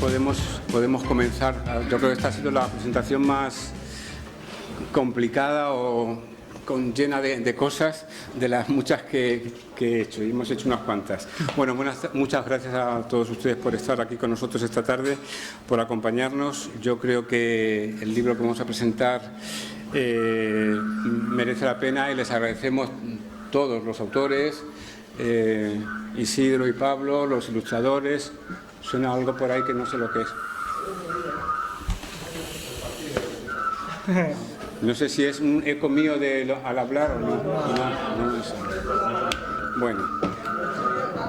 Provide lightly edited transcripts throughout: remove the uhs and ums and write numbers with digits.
podemos comenzar. Yo creo que esta ha sido la presentación más complicada o llena de cosas de las muchas que he hecho, y hemos hecho unas cuantas. Bueno, muchas gracias a todos ustedes por estar aquí con nosotros esta tarde, por acompañarnos. Yo creo que el libro que vamos a presentar merece la pena y les agradecemos todos los autores, Isidro y Pablo, los ilustradores. Suena algo por ahí que no sé lo que es. No sé si es un eco mío al hablar o no. No sé.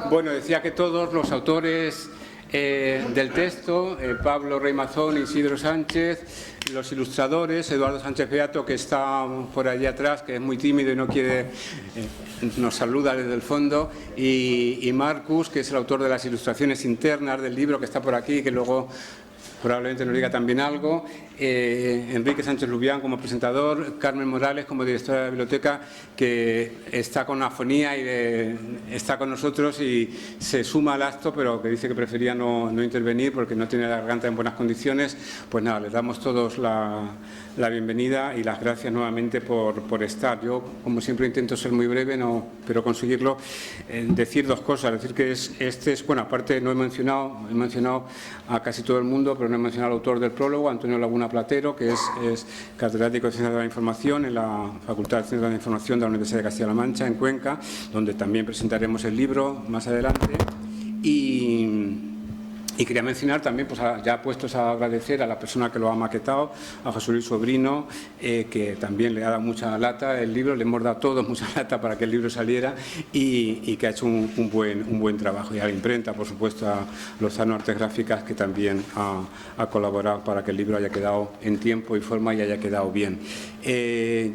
Bueno, decía que todos los autores del texto, Pablo Rey Mazón, Isidro Sánchez, los ilustradores, Eduardo Sánchez Beato, que está por allí atrás, que es muy tímido y no quiere, nos saluda desde el fondo, y Marcus, que es el autor de las ilustraciones internas del libro, que está por aquí, que luego probablemente nos diga también algo, Enrique Sánchez Lubián como presentador, Carmen Morales como directora de la biblioteca, que está con afonía y está con nosotros y se suma al acto, pero que dice que prefería no intervenir porque no tiene la garganta en buenas condiciones. Pues nada, les damos todos la bienvenida y las gracias nuevamente por estar. Yo, como siempre, intento ser muy breve, pero conseguirlo. Decir dos cosas, decir que bueno, aparte he mencionado a casi todo el mundo, pero no he mencionado al autor del prólogo, Antonio Laguna Platero, que es catedrático de Ciencias de la Información en la Facultad de Ciencias de la Información de la Universidad de Castilla-La Mancha, en Cuenca, donde también presentaremos el libro más adelante. Y quería mencionar también, pues ya puestos a agradecer a la persona que lo ha maquetado, a José Luis Sobrino, que también le ha dado mucha lata el libro, le hemos dado todos mucha lata para que el libro saliera y que ha hecho un buen trabajo. Y a la imprenta, por supuesto, a Lozano Artes Gráficas, que también ha colaborado para que el libro haya quedado en tiempo y forma y haya quedado bien.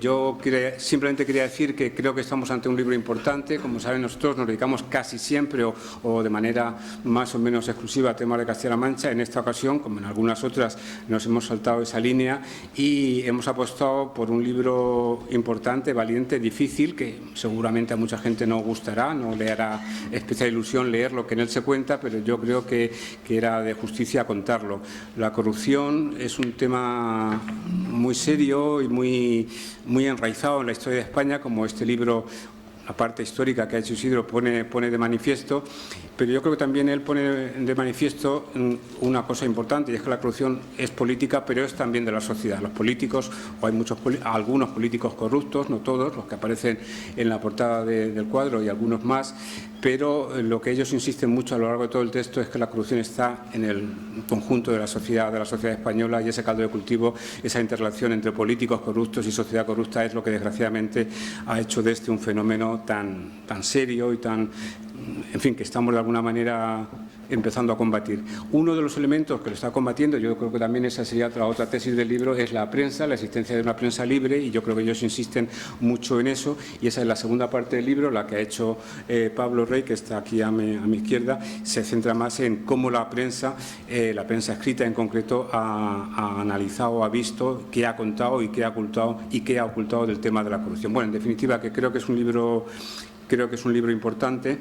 Yo simplemente quería decir que creo que estamos ante un libro importante. Como saben, nosotros nos dedicamos casi siempre o de manera más o menos exclusiva a temas de Castilla-La Mancha. En esta ocasión, como en algunas otras, nos hemos saltado esa línea y hemos apostado por un libro importante, valiente, difícil, que seguramente a mucha gente no gustará, no le hará especial ilusión leer lo que en él se cuenta, pero yo creo que era de justicia contarlo. La corrupción es un tema muy serio y muy enraizado en la historia de España, como este libro, la parte histórica que ha hecho Isidro, pone de manifiesto, pero yo creo que también él pone de manifiesto una cosa importante, y es que la corrupción es política, pero es también de la sociedad. Los políticos, o hay algunos políticos corruptos, no todos, los que aparecen en la portada del cuadro y algunos más, pero lo que ellos insisten mucho a lo largo de todo el texto es que la corrupción está en el conjunto de la sociedad española, y ese caldo de cultivo, esa interrelación entre políticos corruptos y sociedad corrupta, es lo que desgraciadamente ha hecho de este un fenómeno tan serio y en fin, que estamos de alguna manera empezando a combatir. Uno de los elementos que lo está combatiendo, yo creo que también esa sería otra tesis del libro, es la prensa, la existencia de una prensa libre, y yo creo que ellos insisten mucho en eso, y esa es la segunda parte del libro, la que ha hecho Pablo Rey, que está aquí a mi izquierda. Se centra más en cómo la prensa escrita en concreto, ha analizado, ha visto, qué ha contado y qué ha ocultado del tema de la corrupción. Bueno, en definitiva, que creo que es un libro importante.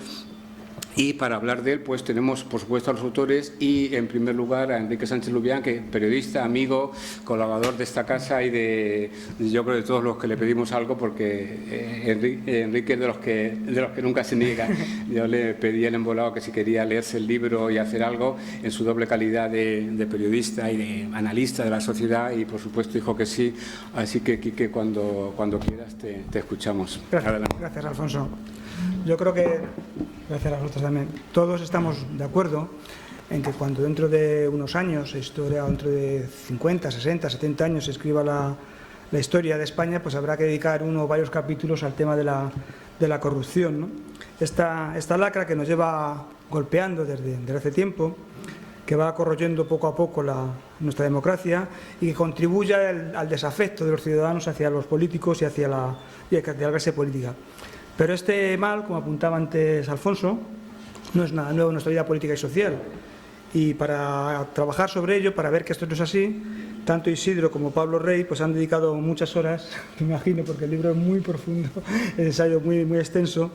Y para hablar de él, pues tenemos, por supuesto, a los autores y, en primer lugar, a Enrique Sánchez Lubián, que es periodista, amigo, colaborador de esta casa y yo creo, de todos los que le pedimos algo, porque Enrique es de los que nunca se niega. Yo le pedí al embolado que si quería leerse el libro y hacer algo en su doble calidad de periodista y de analista de la sociedad, y, por supuesto, dijo que sí. Así que, Quique, cuando quieras te escuchamos. Gracias, Alfonso. Yo creo que, gracias a vosotros también, todos estamos de acuerdo en que cuando dentro de unos años, dentro de 50, 60, 70 años, se escriba la historia de España, pues habrá que dedicar uno o varios capítulos al tema de la corrupción, ¿no? Esta lacra que nos lleva golpeando desde hace tiempo, que va corroyendo poco a poco nuestra democracia y que contribuye al desafecto de los ciudadanos hacia los políticos y hacia la clase política. Pero este mal, como apuntaba antes Alfonso, no es nada nuevo en nuestra vida política y social. Y para trabajar sobre ello, para ver que esto no es así, tanto Isidro como Pablo Rey pues han dedicado muchas horas, me imagino, porque el libro es muy profundo, el ensayo muy extenso,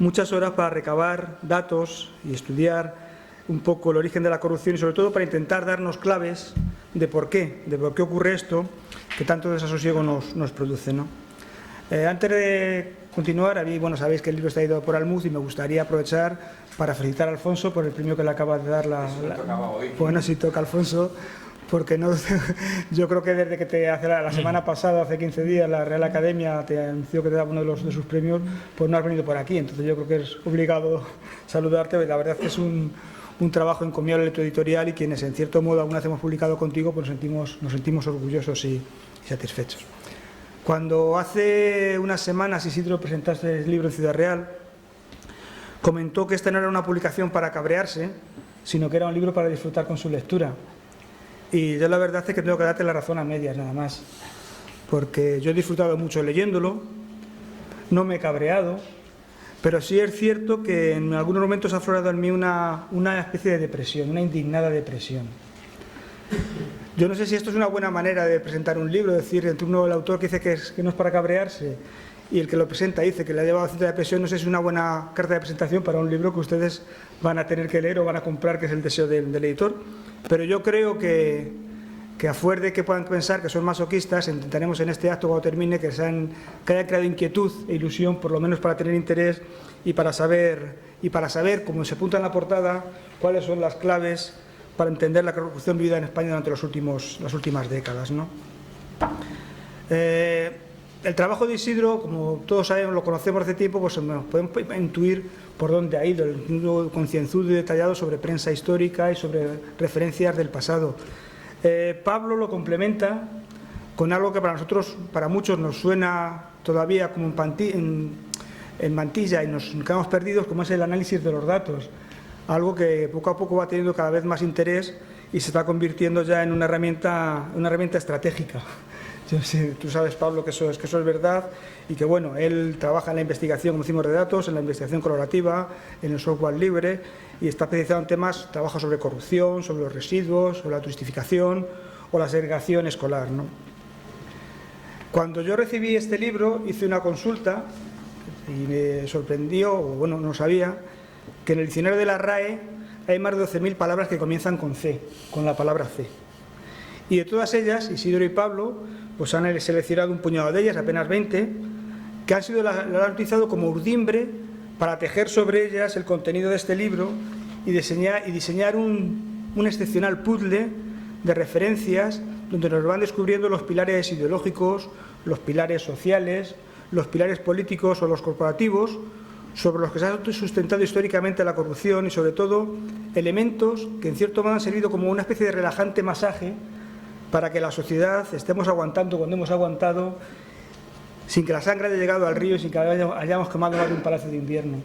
muchas horas para recabar datos y estudiar un poco el origen de la corrupción y sobre todo para intentar darnos claves de por qué ocurre esto que tanto desasosiego nos produce, ¿no? Antes de continuar, bueno, sabéis que el libro está editado por Almuz y me gustaría aprovechar para felicitar a Alfonso por el premio que le acaba de dar Bueno, sí toca Alfonso, porque no, yo creo que desde que la semana pasada, hace 15 días, la Real Academia te anunció que te daba uno de sus premios, pues no has venido por aquí, entonces yo creo que es obligado saludarte. La verdad es que es un trabajo encomiable tu editorial y quienes en cierto modo alguna vez hemos publicado contigo, pues nos sentimos orgullosos y satisfechos. Cuando hace unas semanas Isidro presentaste el libro en Ciudad Real, comentó que esta no era una publicación para cabrearse, sino que era un libro para disfrutar con su lectura. Y yo la verdad es que tengo que darte la razón a medias nada más, porque yo he disfrutado mucho leyéndolo, no me he cabreado, pero sí es cierto que en algunos momentos ha aflorado en mí una especie de depresión, una indignada depresión. Yo no sé si esto es una buena manera de presentar un libro, es decir, entre uno el autor que dice que no es para cabrearse y el que lo presenta dice que le ha llevado a cierta depresión. No sé si es una buena carta de presentación para un libro que ustedes van a tener que leer o van a comprar, que es el deseo del editor. Pero yo creo que a fuer de que puedan pensar que son masoquistas, intentaremos en este acto, cuando termine, que haya creado inquietud e ilusión, por lo menos para tener interés y para saber, como se apunta en la portada, cuáles son las claves para entender la corrupción vivida en España durante las últimas décadas, ¿no? El trabajo de Isidro, como todos sabemos, lo conocemos hace tiempo, pues podemos intuir por dónde ha ido, el libro concienzudo y detallado sobre prensa histórica y sobre referencias del pasado. Pablo lo complementa con algo que para muchos nos suena todavía como en mantilla y nos quedamos perdidos, como es el análisis de los datos. Algo que poco a poco va teniendo cada vez más interés y se está convirtiendo ya en una herramienta estratégica. Yo sé, tú sabes, Pablo, que eso es verdad y que, bueno, él trabaja en la investigación, como decimos, de datos, en la investigación colaborativa, en el software libre y está especializado en temas, trabaja sobre corrupción, sobre los residuos, sobre la turistificación o la segregación escolar, ¿no? Cuando yo recibí este libro hice una consulta y me sorprendió, o bueno, no sabía, que en el diccionario de la RAE hay más de 12.000 palabras que comienzan con C, con la palabra C. Y de todas ellas, Isidro y Pablo pues han seleccionado un puñado de ellas, apenas 20, que lo han utilizado como urdimbre para tejer sobre ellas el contenido de este libro y diseñar un excepcional puzzle de referencias donde nos van descubriendo los pilares ideológicos, los pilares sociales, los pilares políticos o los corporativos, sobre los que se ha sustentado históricamente la corrupción y, sobre todo, elementos que en cierto modo han servido como una especie de relajante masaje para que la sociedad estemos aguantando cuando hemos aguantado, sin que la sangre haya llegado al río y sin que hayamos quemado más de un palacio de invierno.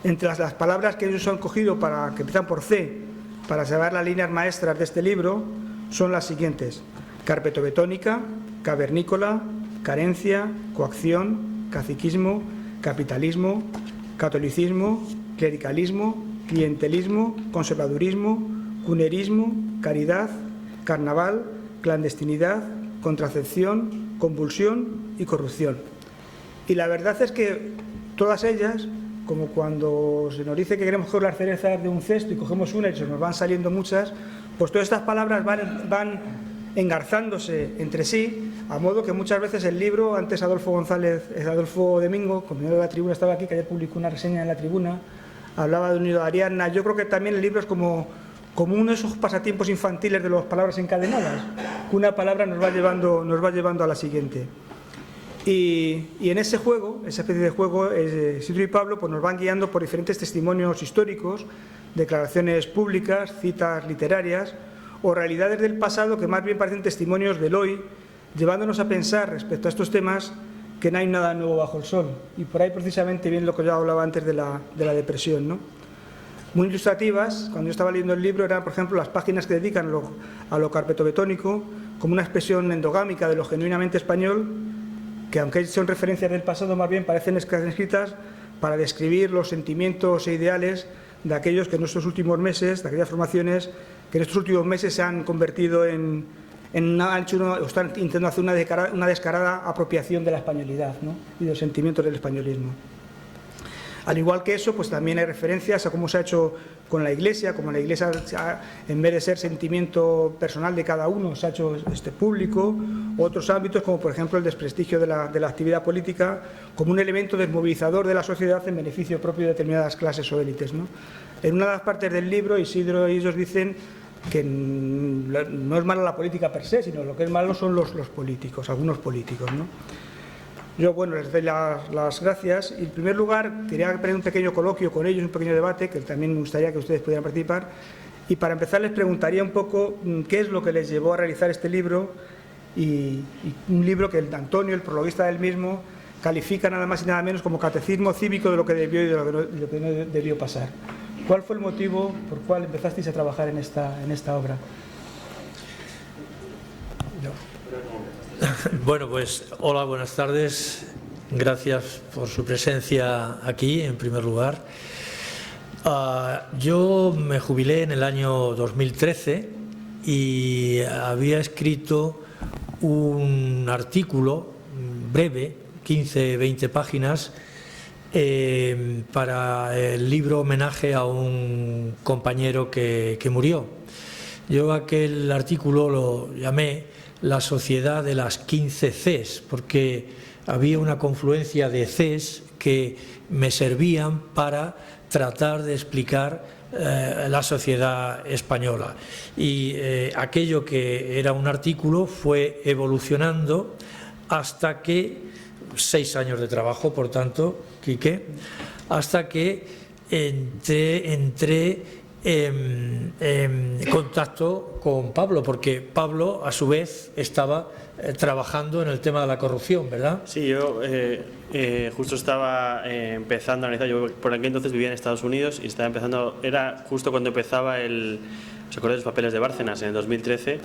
Entre las palabras que ellos han cogido, que empiezan por C, para saber las líneas maestras de este libro, son las siguientes: carpetobetónica, cavernícola, carencia, coacción, caciquismo, capitalismo, catolicismo, clericalismo, clientelismo, conservadurismo, cunerismo, caridad, carnaval, clandestinidad, contracepción, convulsión y corrupción. Y la verdad es que todas ellas, como cuando se nos dice que queremos coger las cerezas de un cesto y cogemos una y se nos van saliendo muchas, pues todas estas palabras van engarzándose entre sí, a modo que muchas veces el libro, antes Adolfo Domingo, compañero de La Tribuna, estaba aquí, que ayer publicó una reseña en La Tribuna, hablaba de Unido Ariadna. Yo creo que también el libro es como uno de esos pasatiempos infantiles de las palabras encadenadas, que una palabra nos va llevando a la siguiente. Y en ese juego, esa especie de juego, Isidro y Pablo pues nos van guiando por diferentes testimonios históricos, declaraciones públicas, citas literarias o realidades del pasado que más bien parecen testimonios del hoy, llevándonos a pensar respecto a estos temas que no hay nada nuevo bajo el sol. Y por ahí precisamente viene lo que yo hablaba antes de la depresión, ¿no? Muy ilustrativas, cuando yo estaba leyendo el libro, eran, por ejemplo, las páginas que dedican a lo carpetobetónico como una expresión endogámica de lo genuinamente español, que aunque son referencias del pasado, más bien parecen escritas para describir los sentimientos e ideales de aquellos que en estos últimos meses, de aquellas formaciones que en estos últimos meses se han convertido o están intentando hacer una descarada apropiación de la españolidad, ¿no? Y de los sentimientos del españolismo. Al igual que eso, pues también hay referencias a cómo se ha hecho con la Iglesia, como la Iglesia, en vez de ser sentimiento personal de cada uno, se ha hecho público, otros ámbitos, como por ejemplo el desprestigio de la actividad política, como un elemento desmovilizador de la sociedad en beneficio propio de determinadas clases o élites, ¿no? En una de las partes del libro, Isidro y ellos dicen que no es mala la política per se, sino lo que es malo son los políticos, algunos políticos, ¿no? Yo, bueno, les doy las gracias y, en primer lugar, quería tener un pequeño coloquio con ellos, un pequeño debate, que también me gustaría que ustedes pudieran participar. Y para empezar les preguntaría un poco qué es lo que les llevó a realizar este libro, y un libro que el Antonio, el prologuista del mismo, califica nada más y nada menos como catecismo cívico de lo que debió y de lo que no debió pasar. ¿Cuál fue el motivo por el cual empezasteis a trabajar en esta obra? Bueno, pues hola, buenas tardes. Gracias por su presencia aquí, en primer lugar. Yo me jubilé en el año 2013 y había escrito un artículo breve, 15-20 páginas, para el libro homenaje a un compañero que murió. Yo aquel artículo lo llamé La sociedad de las 15 Cs, porque había una confluencia de Cs que me servían para tratar de explicar la sociedad española. Y aquello que era un artículo fue evolucionando hasta que, 6 años de trabajo, por tanto, Quique, hasta que entré en contacto con Pablo, porque Pablo a su vez estaba trabajando en el tema de la corrupción, ¿verdad? Sí, yo justo estaba empezando a analizar. Yo por aquel entonces vivía en Estados Unidos y estaba empezando, era justo cuando empezaba ¿os acordáis de los papeles de Bárcenas en el 2013?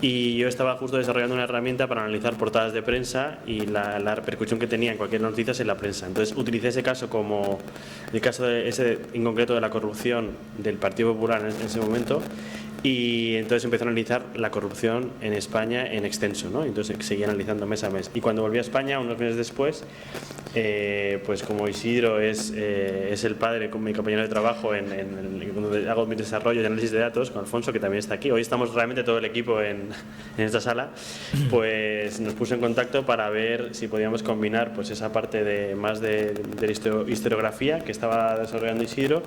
Y yo estaba justo desarrollando una herramienta para analizar portadas de prensa y la repercusión que tenía en cualquier noticia en la prensa. Entonces utilicé ese caso como el caso en concreto de la corrupción del Partido Popular en ese momento, y entonces empecé a analizar la corrupción en España en extenso, ¿no? Entonces seguí analizando mes a mes. Y cuando volví a España, unos meses después, pues como Isidro es el padre, con mi compañero de trabajo donde hago mi desarrollo de análisis de datos, con Alfonso, que también está aquí. Hoy estamos realmente todo el equipo en esta sala. Pues nos puso en contacto para ver si podíamos combinar pues esa parte más de historiografía que estaba desarrollando Isidro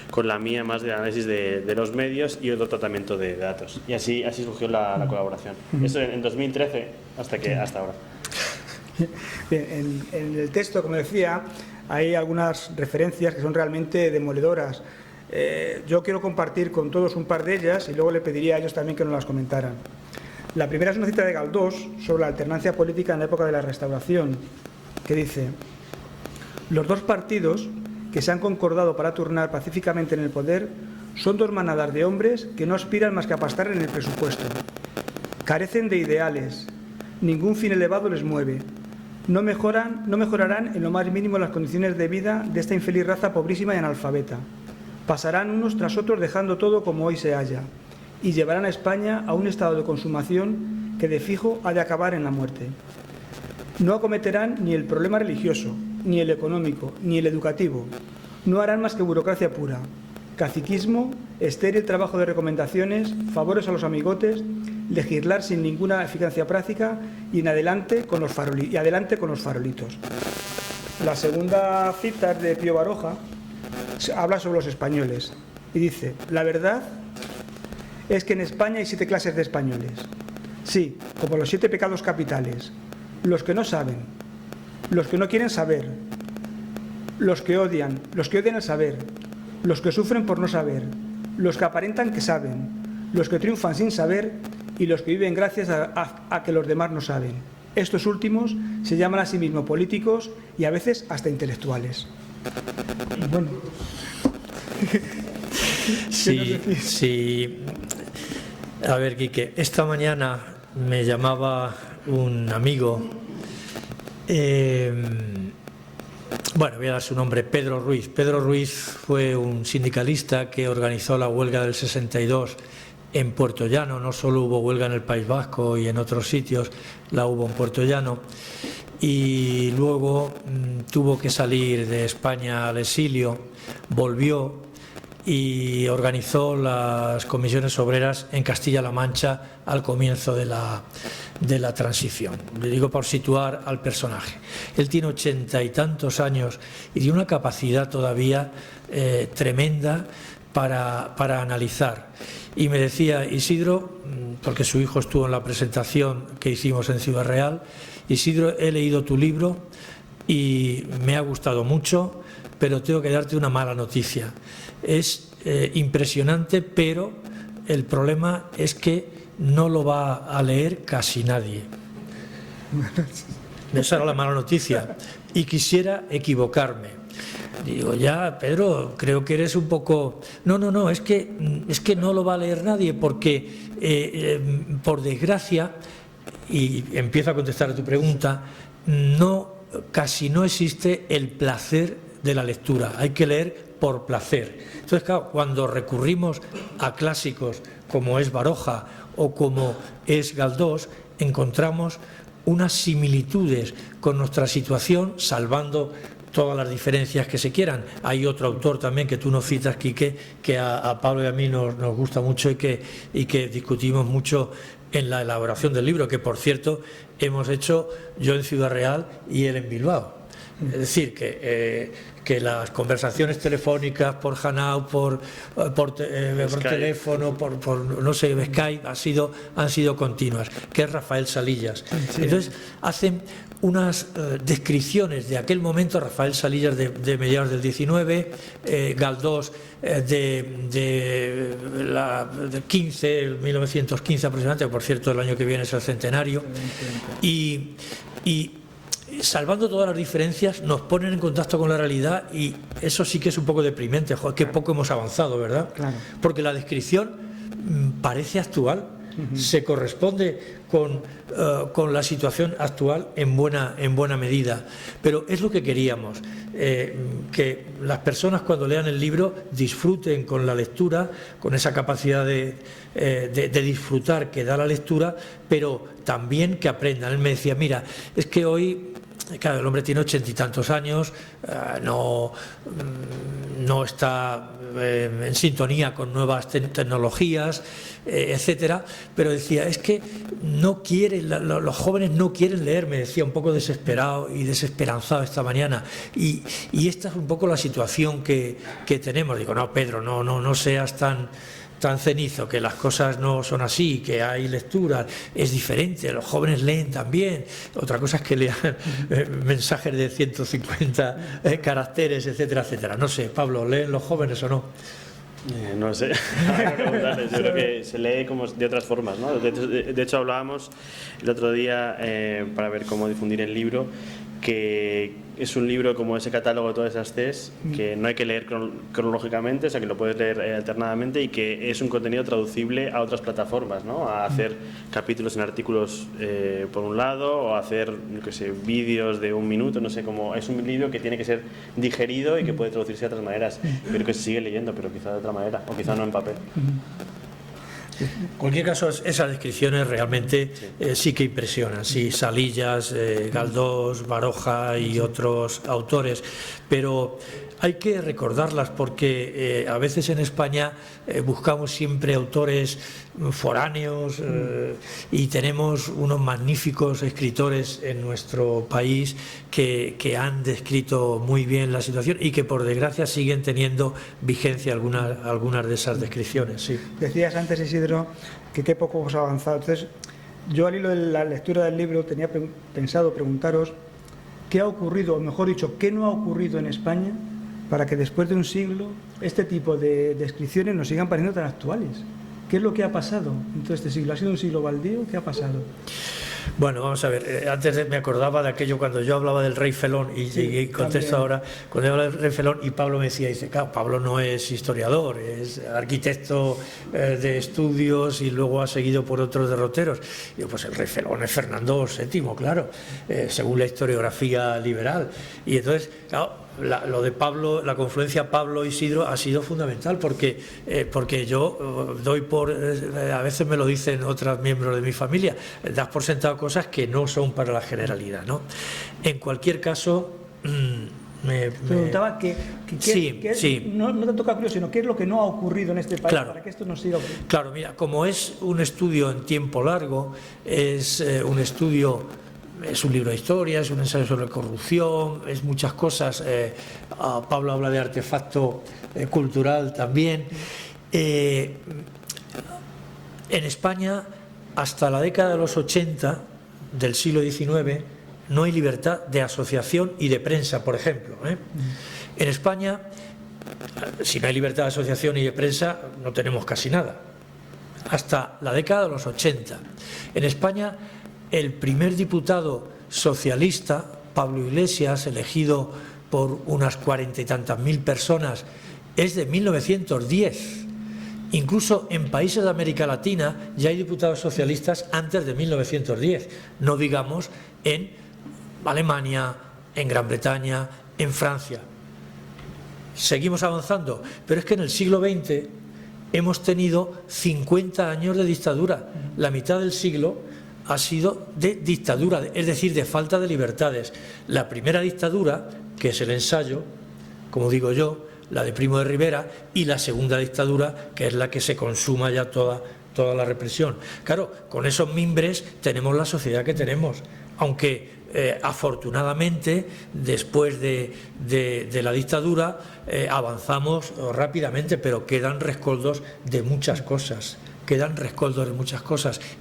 con la mía más de análisis de los medios y otro tratamiento de datos. Y así surgió la colaboración. Eso en 2013 hasta ahora. Bien, en el texto, como decía, hay algunas referencias que son realmente demoledoras. Yo quiero compartir con todos un par de ellas y luego le pediría a ellos también que nos las comentaran. La primera es una cita de Galdós sobre la alternancia política en la época de la Restauración, que dice: los dos partidos que se han concordado para turnar pacíficamente en el poder son dos manadas de hombres que no aspiran más que a pastar en el presupuesto. Carecen de ideales, ningún fin elevado les mueve. No mejorarán en lo más mínimo las condiciones de vida de esta infeliz raza pobrísima y analfabeta. Pasarán unos tras otros dejando todo como hoy se halla y llevarán a España a un estado de consumación que de fijo ha de acabar en la muerte. No acometerán ni el problema religioso, ni el económico, ni el educativo. No harán más que burocracia pura, caciquismo, estéril trabajo de recomendaciones, favores a los amigotes, legislar sin ninguna eficacia práctica y adelante con los farolitos. La segunda cita es de Pío Baroja, habla sobre los españoles y dice: la verdad es que en España hay 7 clases de españoles. Sí, como los 7 pecados capitales: los que no saben, los que no quieren saber, los que odian el saber, los que sufren por no saber, los que aparentan que saben, los que triunfan sin saber y los que viven gracias a que los demás no saben. Estos últimos se llaman a sí mismos políticos y a veces hasta intelectuales. Bueno. Sí. A ver, Quique, esta mañana me llamaba un amigo, bueno, voy a dar su nombre, Pedro Ruiz. Pedro Ruiz fue un sindicalista que organizó la huelga del 62 en Puerto Llano. No solo hubo huelga en el País Vasco y en otros sitios, la hubo en Puerto Llano. y luego tuvo que salir de España al exilio, volvió y organizó las comisiones obreras en Castilla-La Mancha al comienzo de la transición. Le digo por situar al personaje. Él tiene 80 y tantos años y tiene una capacidad todavía tremenda para analizar. Y me decía Isidro, porque su hijo estuvo en la presentación que hicimos en Ciudad Real: Isidro, he leído tu libro y me ha gustado mucho, pero tengo que darte una mala noticia. Es impresionante, pero el problema es que no lo va a leer casi nadie. Esa era la mala noticia. Y quisiera equivocarme. Digo, ya, Pedro, creo que eres un poco... No, es que no lo va a leer nadie porque, por desgracia, y empiezo a contestar a tu pregunta, casi no existe el placer de la lectura. Hay que leer por placer. Entonces, claro, cuando recurrimos a clásicos como es Baroja o como es Galdós, encontramos unas similitudes con nuestra situación, salvando todas las diferencias que se quieran. Hay otro autor también que tú nos citas, Quique, que a Pablo y a mí nos gusta mucho y que discutimos mucho en la elaboración del libro, que por cierto hemos hecho yo en Ciudad Real y él en Bilbao. Es decir, que las conversaciones telefónicas por Hangout, por teléfono, por no sé, Skype, han sido continuas, que es Rafael Salillas. Sí. Entonces, hacen unas descripciones de aquel momento, Rafael Salillas de mediados del 19, Galdós de 1915 aproximadamente, por cierto, el año que viene es el centenario, y salvando todas las diferencias, nos ponen en contacto con la realidad, y eso sí que es un poco deprimente. Joder, qué poco hemos avanzado, ¿verdad? Claro. Porque la descripción parece actual, se corresponde con la situación actual en buena medida, pero es lo que queríamos, que las personas cuando lean el libro disfruten con la lectura, con esa capacidad de disfrutar que da la lectura, pero también que aprendan. Él me decía, mira, es que hoy... Claro, el hombre tiene 80 y tantos años, no está en sintonía con nuevas tecnologías, etcétera, pero decía, es que no quieren, los jóvenes no quieren leer, me decía, un poco desesperado y desesperanzado esta mañana, y esta es un poco la situación que tenemos. Digo, no, Pedro, no seas tan cenizo, que las cosas no son así, que hay lecturas, es diferente, los jóvenes leen también. Otra cosa es que lean mensajes de 150 caracteres, etcétera, etcétera. No sé, Pablo, ¿leen los jóvenes o no? No sé, yo creo que se lee como de otras formas, ¿no? De hecho hablábamos el otro día para ver cómo difundir el libro, que es un libro como ese catálogo de todas esas Cs, que no hay que leer cronológicamente, o sea que lo puedes leer alternadamente, y que es un contenido traducible a otras plataformas, ¿no? A hacer capítulos en artículos por un lado, o a hacer, yo qué sé, vídeos de un minuto, no sé cómo. Es un libro que tiene que ser digerido y que puede traducirse de otras maneras, pero que se sigue leyendo, pero quizá de otra manera, o quizá no en papel. En cualquier caso, esas descripciones realmente sí que impresionan, sí, Salillas, Galdós, Baroja y otros autores, pero hay que recordarlas porque a veces en España buscamos siempre autores foráneos y tenemos unos magníficos escritores en nuestro país que han descrito muy bien la situación y que por desgracia siguen teniendo vigencia algunas de esas descripciones. Sí. Decías antes, Isidro, que qué poco hemos avanzado. Entonces, yo al hilo de la lectura del libro tenía pensado preguntaros qué ha ocurrido, o mejor dicho, qué no ha ocurrido en España para que después de un siglo este tipo de descripciones nos sigan pareciendo tan actuales. ¿Qué es lo que ha pasado en todo este siglo? ¿Ha sido un siglo baldío? ¿Qué ha pasado? Bueno, vamos a ver, antes me acordaba de aquello cuando yo hablaba del rey Felón, y contesto ahora, cuando yo hablaba del rey Felón, y Pablo me decía, dice, claro, Pablo no es historiador, es arquitecto de estudios y luego ha seguido por otros derroteros. Y yo, pues el rey Felón es Fernando VII, claro, según la historiografía liberal. Y entonces, claro, lo de Pablo, la confluencia Pablo-Isidro ha sido fundamental, porque yo doy por, a veces me lo dicen otros miembros de mi familia, das por sentado cosas que no son para la generalidad, ¿no? En cualquier caso, me preguntaba no tanto qué ha ocurrido, sino qué es lo que no ha ocurrido en este país, claro, para que esto no siga ocurriendo. Claro, mira, como es un estudio en tiempo largo, es un estudio, es un libro de historia, es un ensayo sobre corrupción, es muchas cosas. Pablo habla de artefacto cultural también. En España, hasta la década de los 80 del siglo XIX, no hay libertad de asociación y de prensa, por ejemplo. En España, si no hay libertad de asociación y de prensa, no tenemos casi nada. Hasta la década de los 80. En España, el primer diputado socialista, Pablo Iglesias, elegido por unas 40 y tantas mil personas, es de 1910. Incluso en países de América Latina ya hay diputados socialistas antes de 1910, no digamos en Alemania, en Gran Bretaña, en Francia. Seguimos avanzando, pero es que en el siglo XX hemos tenido 50 años de dictadura. La mitad del siglo ha sido de dictadura, es decir, de falta de libertades. La primera dictadura, que es el ensayo, como digo yo, la de Primo de Rivera, y la segunda dictadura, que es la que se consuma ya toda la represión. Claro, con esos mimbres tenemos la sociedad que tenemos, aunque afortunadamente después de la dictadura avanzamos rápidamente, pero quedan rescoldos de muchas cosas.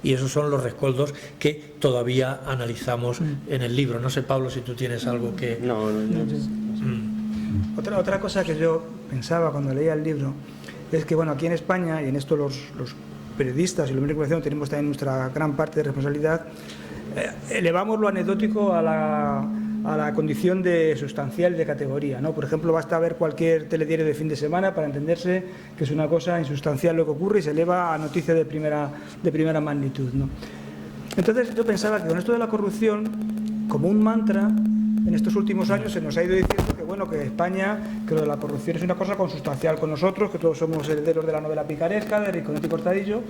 Y esos son los rescoldos que todavía analizamos en el libro. No sé, Pablo, si tú tienes algo que... No. Otra cosa que yo pensaba cuando leía el libro es que, bueno, aquí en España, y en esto los periodistas y los medios de comunicación tenemos también nuestra gran parte de responsabilidad, elevamos lo anecdótico a la condición de sustancial, de categoría, ¿no? Por ejemplo, basta ver cualquier telediario de fin de semana para entenderse que es una cosa insustancial lo que ocurre y se eleva a noticia de primera magnitud, ¿no? Entonces yo pensaba que con esto de la corrupción, como un mantra, en estos últimos años se nos ha ido diciendo que, bueno, que España, que lo de la corrupción es una cosa consustancial con nosotros, que todos somos herederos de la novela picaresca, de Riconetti y Cortadillo,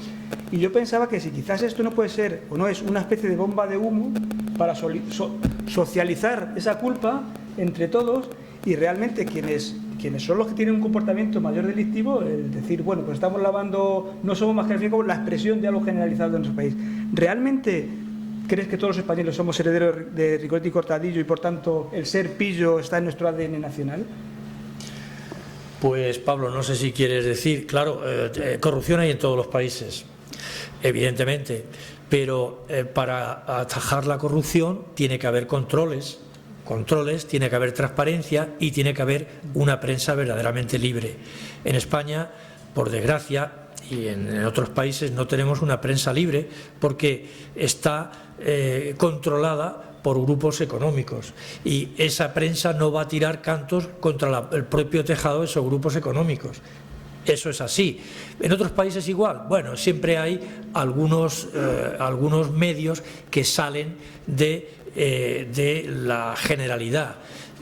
y yo pensaba que si quizás esto no puede ser, o no es, una especie de bomba de humo para socializar esa culpa entre todos, y realmente quienes son los que tienen un comportamiento mayor delictivo, el decir, bueno, pues estamos lavando, no somos más que al fin como la expresión de algo generalizado en nuestro país. ¿Realmente crees que todos los españoles somos herederos de Riconetti y Cortadillo y por tanto el ser pillo está en nuestro ADN nacional? Pues Pablo, no sé si quieres decir, claro, corrupción hay en todos los países, evidentemente, pero para atajar la corrupción tiene que haber controles, tiene que haber transparencia y tiene que haber una prensa verdaderamente libre. En España, por desgracia, y en otros países no tenemos una prensa libre porque está controlada por grupos económicos, y esa prensa no va a tirar cantos contra el propio tejado de esos grupos económicos. Eso es así. En otros países igual. Bueno, siempre hay algunos medios que salen de la generalidad.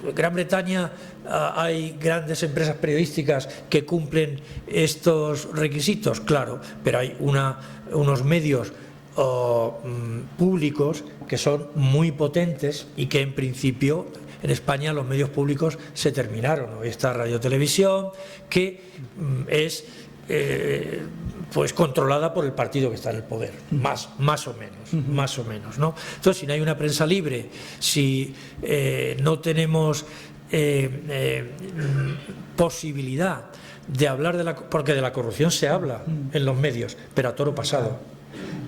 En Gran Bretaña hay grandes empresas periodísticas que cumplen estos requisitos, claro, pero hay unos medios públicos que son muy potentes y que en principio en España los medios públicos se terminaron. Hoy está Radio Televisión, que es pues controlada por el partido que está en el poder, más o menos, ¿no? Entonces, si no hay una prensa libre, si no tenemos posibilidad de hablar porque de la corrupción se habla en los medios, pero a toro pasado.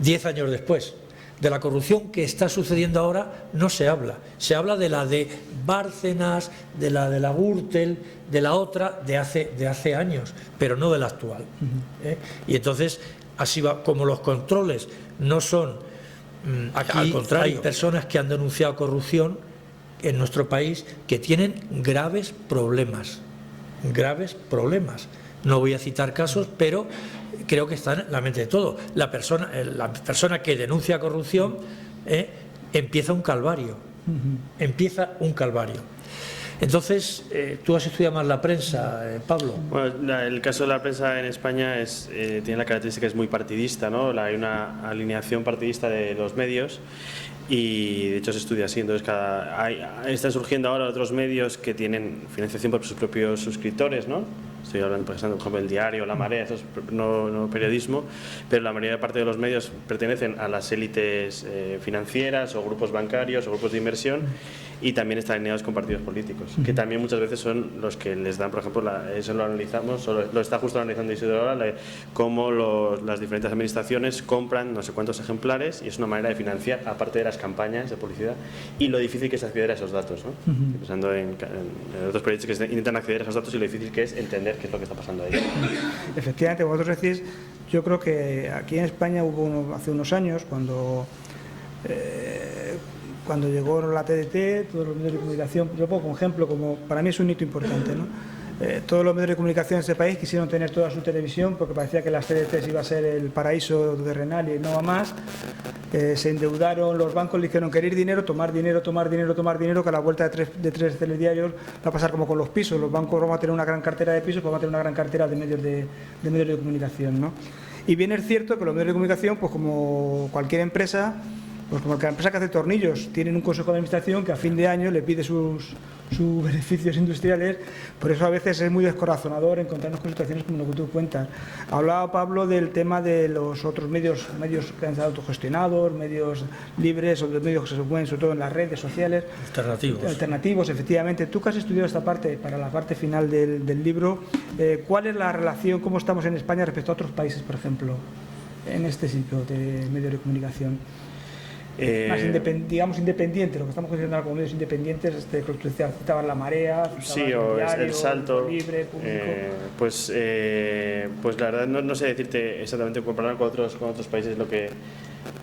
10 años después, de la corrupción que está sucediendo ahora no se habla. Se habla de la de Bárcenas, de la Gürtel, de la otra de hace años, pero no de la actual. Y entonces, así va, como los controles no son... Aquí al contrario, hay personas que han denunciado corrupción en nuestro país que tienen graves problemas. No voy a citar casos, pero creo que está en la mente de todo. La persona que denuncia corrupción empieza un calvario. Entonces, tú has estudiado más la prensa, Pablo. Bueno, el caso de la prensa en España tiene la característica que es muy partidista, ¿no? Hay una alineación partidista de los medios y de hecho se estudia así. Entonces están surgiendo ahora otros medios que tienen financiación por sus propios suscriptores, ¿no? Estoy hablando, por ejemplo, El Diario, La Marea, eso es no periodismo, pero la mayoría parte de los medios pertenecen a las élites financieras o grupos bancarios o grupos de inversión, y también están alineados con partidos políticos, que también muchas veces son los que les dan, por ejemplo, eso lo analizamos, lo está justo analizando Isidoro ahora, cómo las diferentes administraciones compran no sé cuántos ejemplares, y es una manera de financiar, aparte de las campañas de publicidad, y lo difícil que es acceder a esos datos, ¿no? Pensando en otros periodistas que intentan acceder a esos datos y lo difícil que es entender qué es lo que está pasando ahí. Efectivamente, vosotros decís, yo creo que aquí en España hubo hace unos años, cuando llegó la TDT, todos los medios de comunicación, yo pongo como ejemplo, como para mí es un hito importante, ¿no? Todos los medios de comunicación de este país quisieron tener toda su televisión porque parecía que las TDTs iba a ser el paraíso terrenal y no va más. Se endeudaron, los bancos le dijeron querer dinero, tomar dinero, que a la vuelta de tres telediarios va a pasar como con los pisos. Los bancos van a tener una gran cartera de pisos, pues van a tener una gran cartera de medios de comunicación, ¿no? Y bien es cierto que los medios de comunicación, pues como cualquier empresa, pues como la empresa que hace tornillos, tienen un consejo de administración que a fin de año le pide sus beneficios industriales. Por eso a veces es muy descorazonador encontrarnos con situaciones como lo que tú cuentas. Hablaba Pablo del tema de los otros medios que han sido autogestionados, medios libres, o de medios que se mueven sobre todo en las redes sociales. Alternativos, efectivamente. Tú que has estudiado esta parte, para la parte final del libro, ¿cuál es la relación, cómo estamos en España respecto a otros países, por ejemplo, en este sitio de medios de comunicación? Más digamos independiente, lo que estamos considerando como medios independientes, citaban La Marea, sí, o Diario, El Salto, Libre, Público. Pues la verdad no sé decirte exactamente comparar con otros países.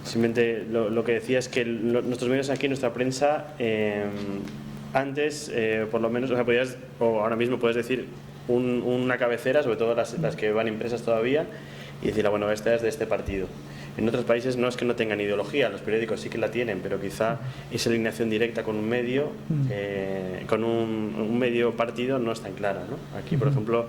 Simplemente lo que decía es que nuestros medios aquí, nuestra prensa, antes por lo menos, o ahora mismo puedes decir una cabecera, sobre todo las que van impresas todavía, y decir, bueno, esta es de este partido. En otros países no es que no tengan ideología, los periódicos sí que la tienen, pero quizá esa alineación directa con un medio, con un medio partido no es tan clara, ¿no? Aquí, por ejemplo,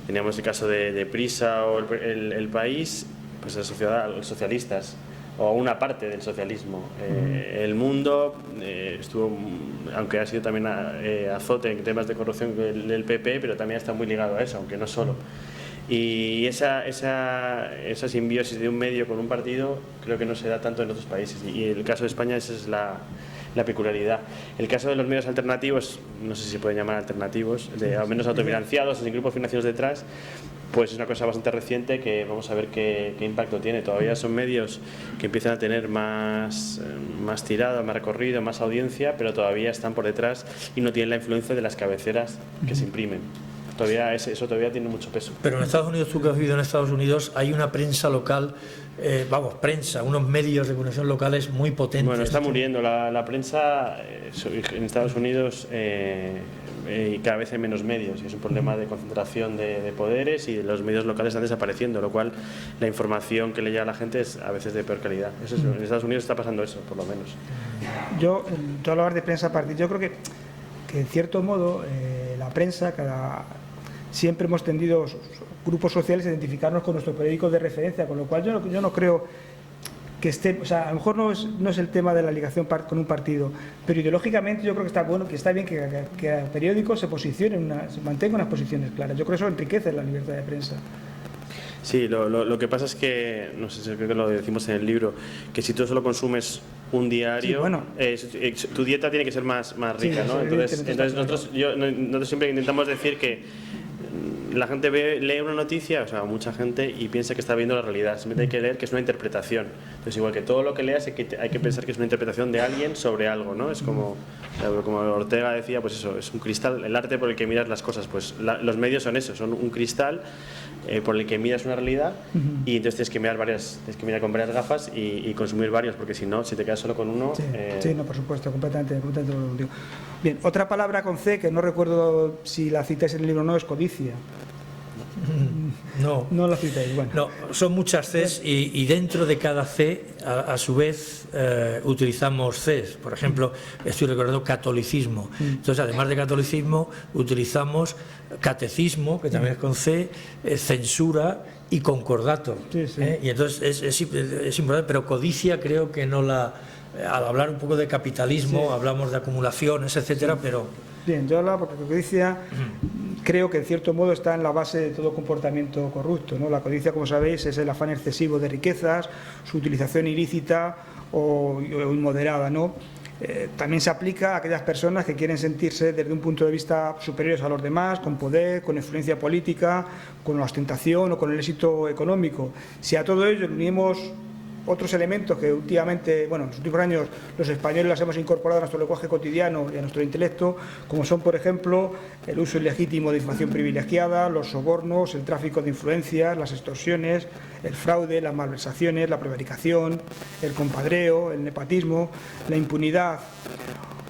teníamos el caso de Prisa o el País, pues asociada a los socialistas, o una parte del socialismo. El Mundo estuvo, aunque ha sido también azote en temas de corrupción del PP, pero también está muy ligado a eso, aunque no solo. Y esa simbiosis de un medio con un partido creo que no se da tanto en otros países, y el caso de España esa es la peculiaridad. El caso de los medios alternativos, no sé si se pueden llamar alternativos, al menos autofinanciados, sin grupos financieros detrás, pues es una cosa bastante reciente que vamos a ver qué impacto tiene. Todavía son medios que empiezan a tener más tirada, más recorrido, más audiencia, pero todavía están por detrás y no tienen la influencia de las cabeceras que se imprimen. Eso todavía tiene mucho peso. Pero en Estados Unidos, tú que has vivido en Estados Unidos, hay una prensa local, unos medios de comunicación locales muy potentes. Bueno, está muriendo la prensa en Estados Unidos, y cada vez hay menos medios, y es un problema de concentración de poderes, y los medios locales están desapareciendo, lo cual la información que le llega a la gente es a veces de peor calidad. En Estados Unidos está pasando eso, por lo menos. Yo hablar de prensa partida, yo creo que en cierto modo la prensa, siempre hemos tendido grupos sociales a identificarnos con nuestro periódico de referencia, con lo cual yo no creo que esté, o sea, a lo mejor no es el tema de la ligación con un partido, pero ideológicamente yo creo que está bueno, que está bien que el periódico se mantenga unas posiciones claras. Yo creo que eso enriquece la libertad de prensa. Sí, lo que pasa es que, no sé si creo que lo decimos en el libro, que si tú solo consumes un diario, sí, bueno, tu dieta tiene que ser más rica, sí, ¿no? Entonces nosotros siempre intentamos decir que la gente lee una noticia, o sea, mucha gente, y piensa que está viendo la realidad. Simplemente hay que leer que es una interpretación. Entonces, igual que todo lo que leas, hay que pensar que es una interpretación de alguien sobre algo, ¿no? Es como Ortega decía, pues eso, es un cristal, el arte por el que miras las cosas. Pues los medios son eso, son un cristal por el que miras una realidad, y entonces tienes que mirar con varias gafas y consumir varios, porque si no, si te quedas solo con uno... Sí, no, por supuesto, completamente contigo. Bien, otra palabra con C, que no recuerdo si la citáis en el libro o no, es codicia. No la citáis. Bueno. No, son muchas Cs y dentro de cada C, a su vez, utilizamos Cs. Por ejemplo, estoy recordando catolicismo. Entonces, además de catolicismo, utilizamos catecismo, que también es con C, censura y concordato. Sí. Y entonces es importante, pero codicia creo que no la... Al hablar un poco de capitalismo, hablamos de acumulaciones, etcétera, pero... Bien, yo hablaba porque la codicia creo que en cierto modo está en la base de todo comportamiento corrupto, ¿no? La codicia, como sabéis, es el afán excesivo de riquezas, su utilización ilícita o inmoderada, ¿no? También se aplica a aquellas personas que quieren sentirse desde un punto de vista superiores a los demás, con poder, con influencia política, con la ostentación o con el éxito económico. Si a todo ello unimos otros elementos que últimamente, bueno, en los últimos años los españoles las hemos incorporado a nuestro lenguaje cotidiano y a nuestro intelecto, como son, por ejemplo, el uso ilegítimo de información privilegiada, los sobornos, el tráfico de influencias, las extorsiones, el fraude, las malversaciones, la prevaricación, el compadreo, el nepotismo, la impunidad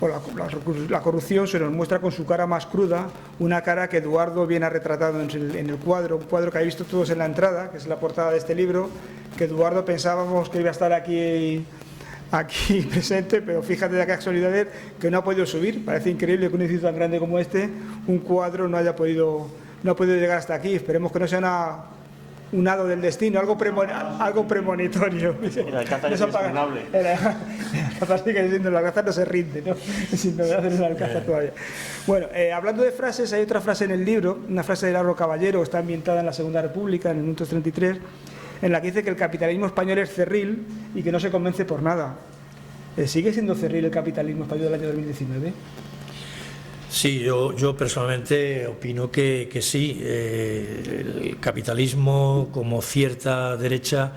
o la corrupción. Se nos muestra con su cara más cruda, una cara que Eduardo viene retratado en el cuadro, un cuadro que habéis visto todos en la entrada, que es la portada de este libro, que Eduardo pensábamos que iba a estar aquí presente, pero fíjate de qué casualidades que no ha podido subir. Parece increíble que un edificio tan grande como este, un cuadro no ha podido llegar hasta aquí. Esperemos que no sea un hado del destino, algo premonitorio. El Alcázar es inexpugnable. El Alcázar sigue diciendo, el Alcázar no se rinde, ¿no? Sin novedad en el Alcázar todavía. Bueno, hablando de frases, hay otra frase en el libro, una frase de Largo Caballero, está ambientada en la Segunda República, en el 1933, en la que dice que el capitalismo español es cerril y que no se convence por nada. ¿Sigue siendo cerril el capitalismo español del año 2019? Sí, yo personalmente opino que sí. El capitalismo, como cierta derecha,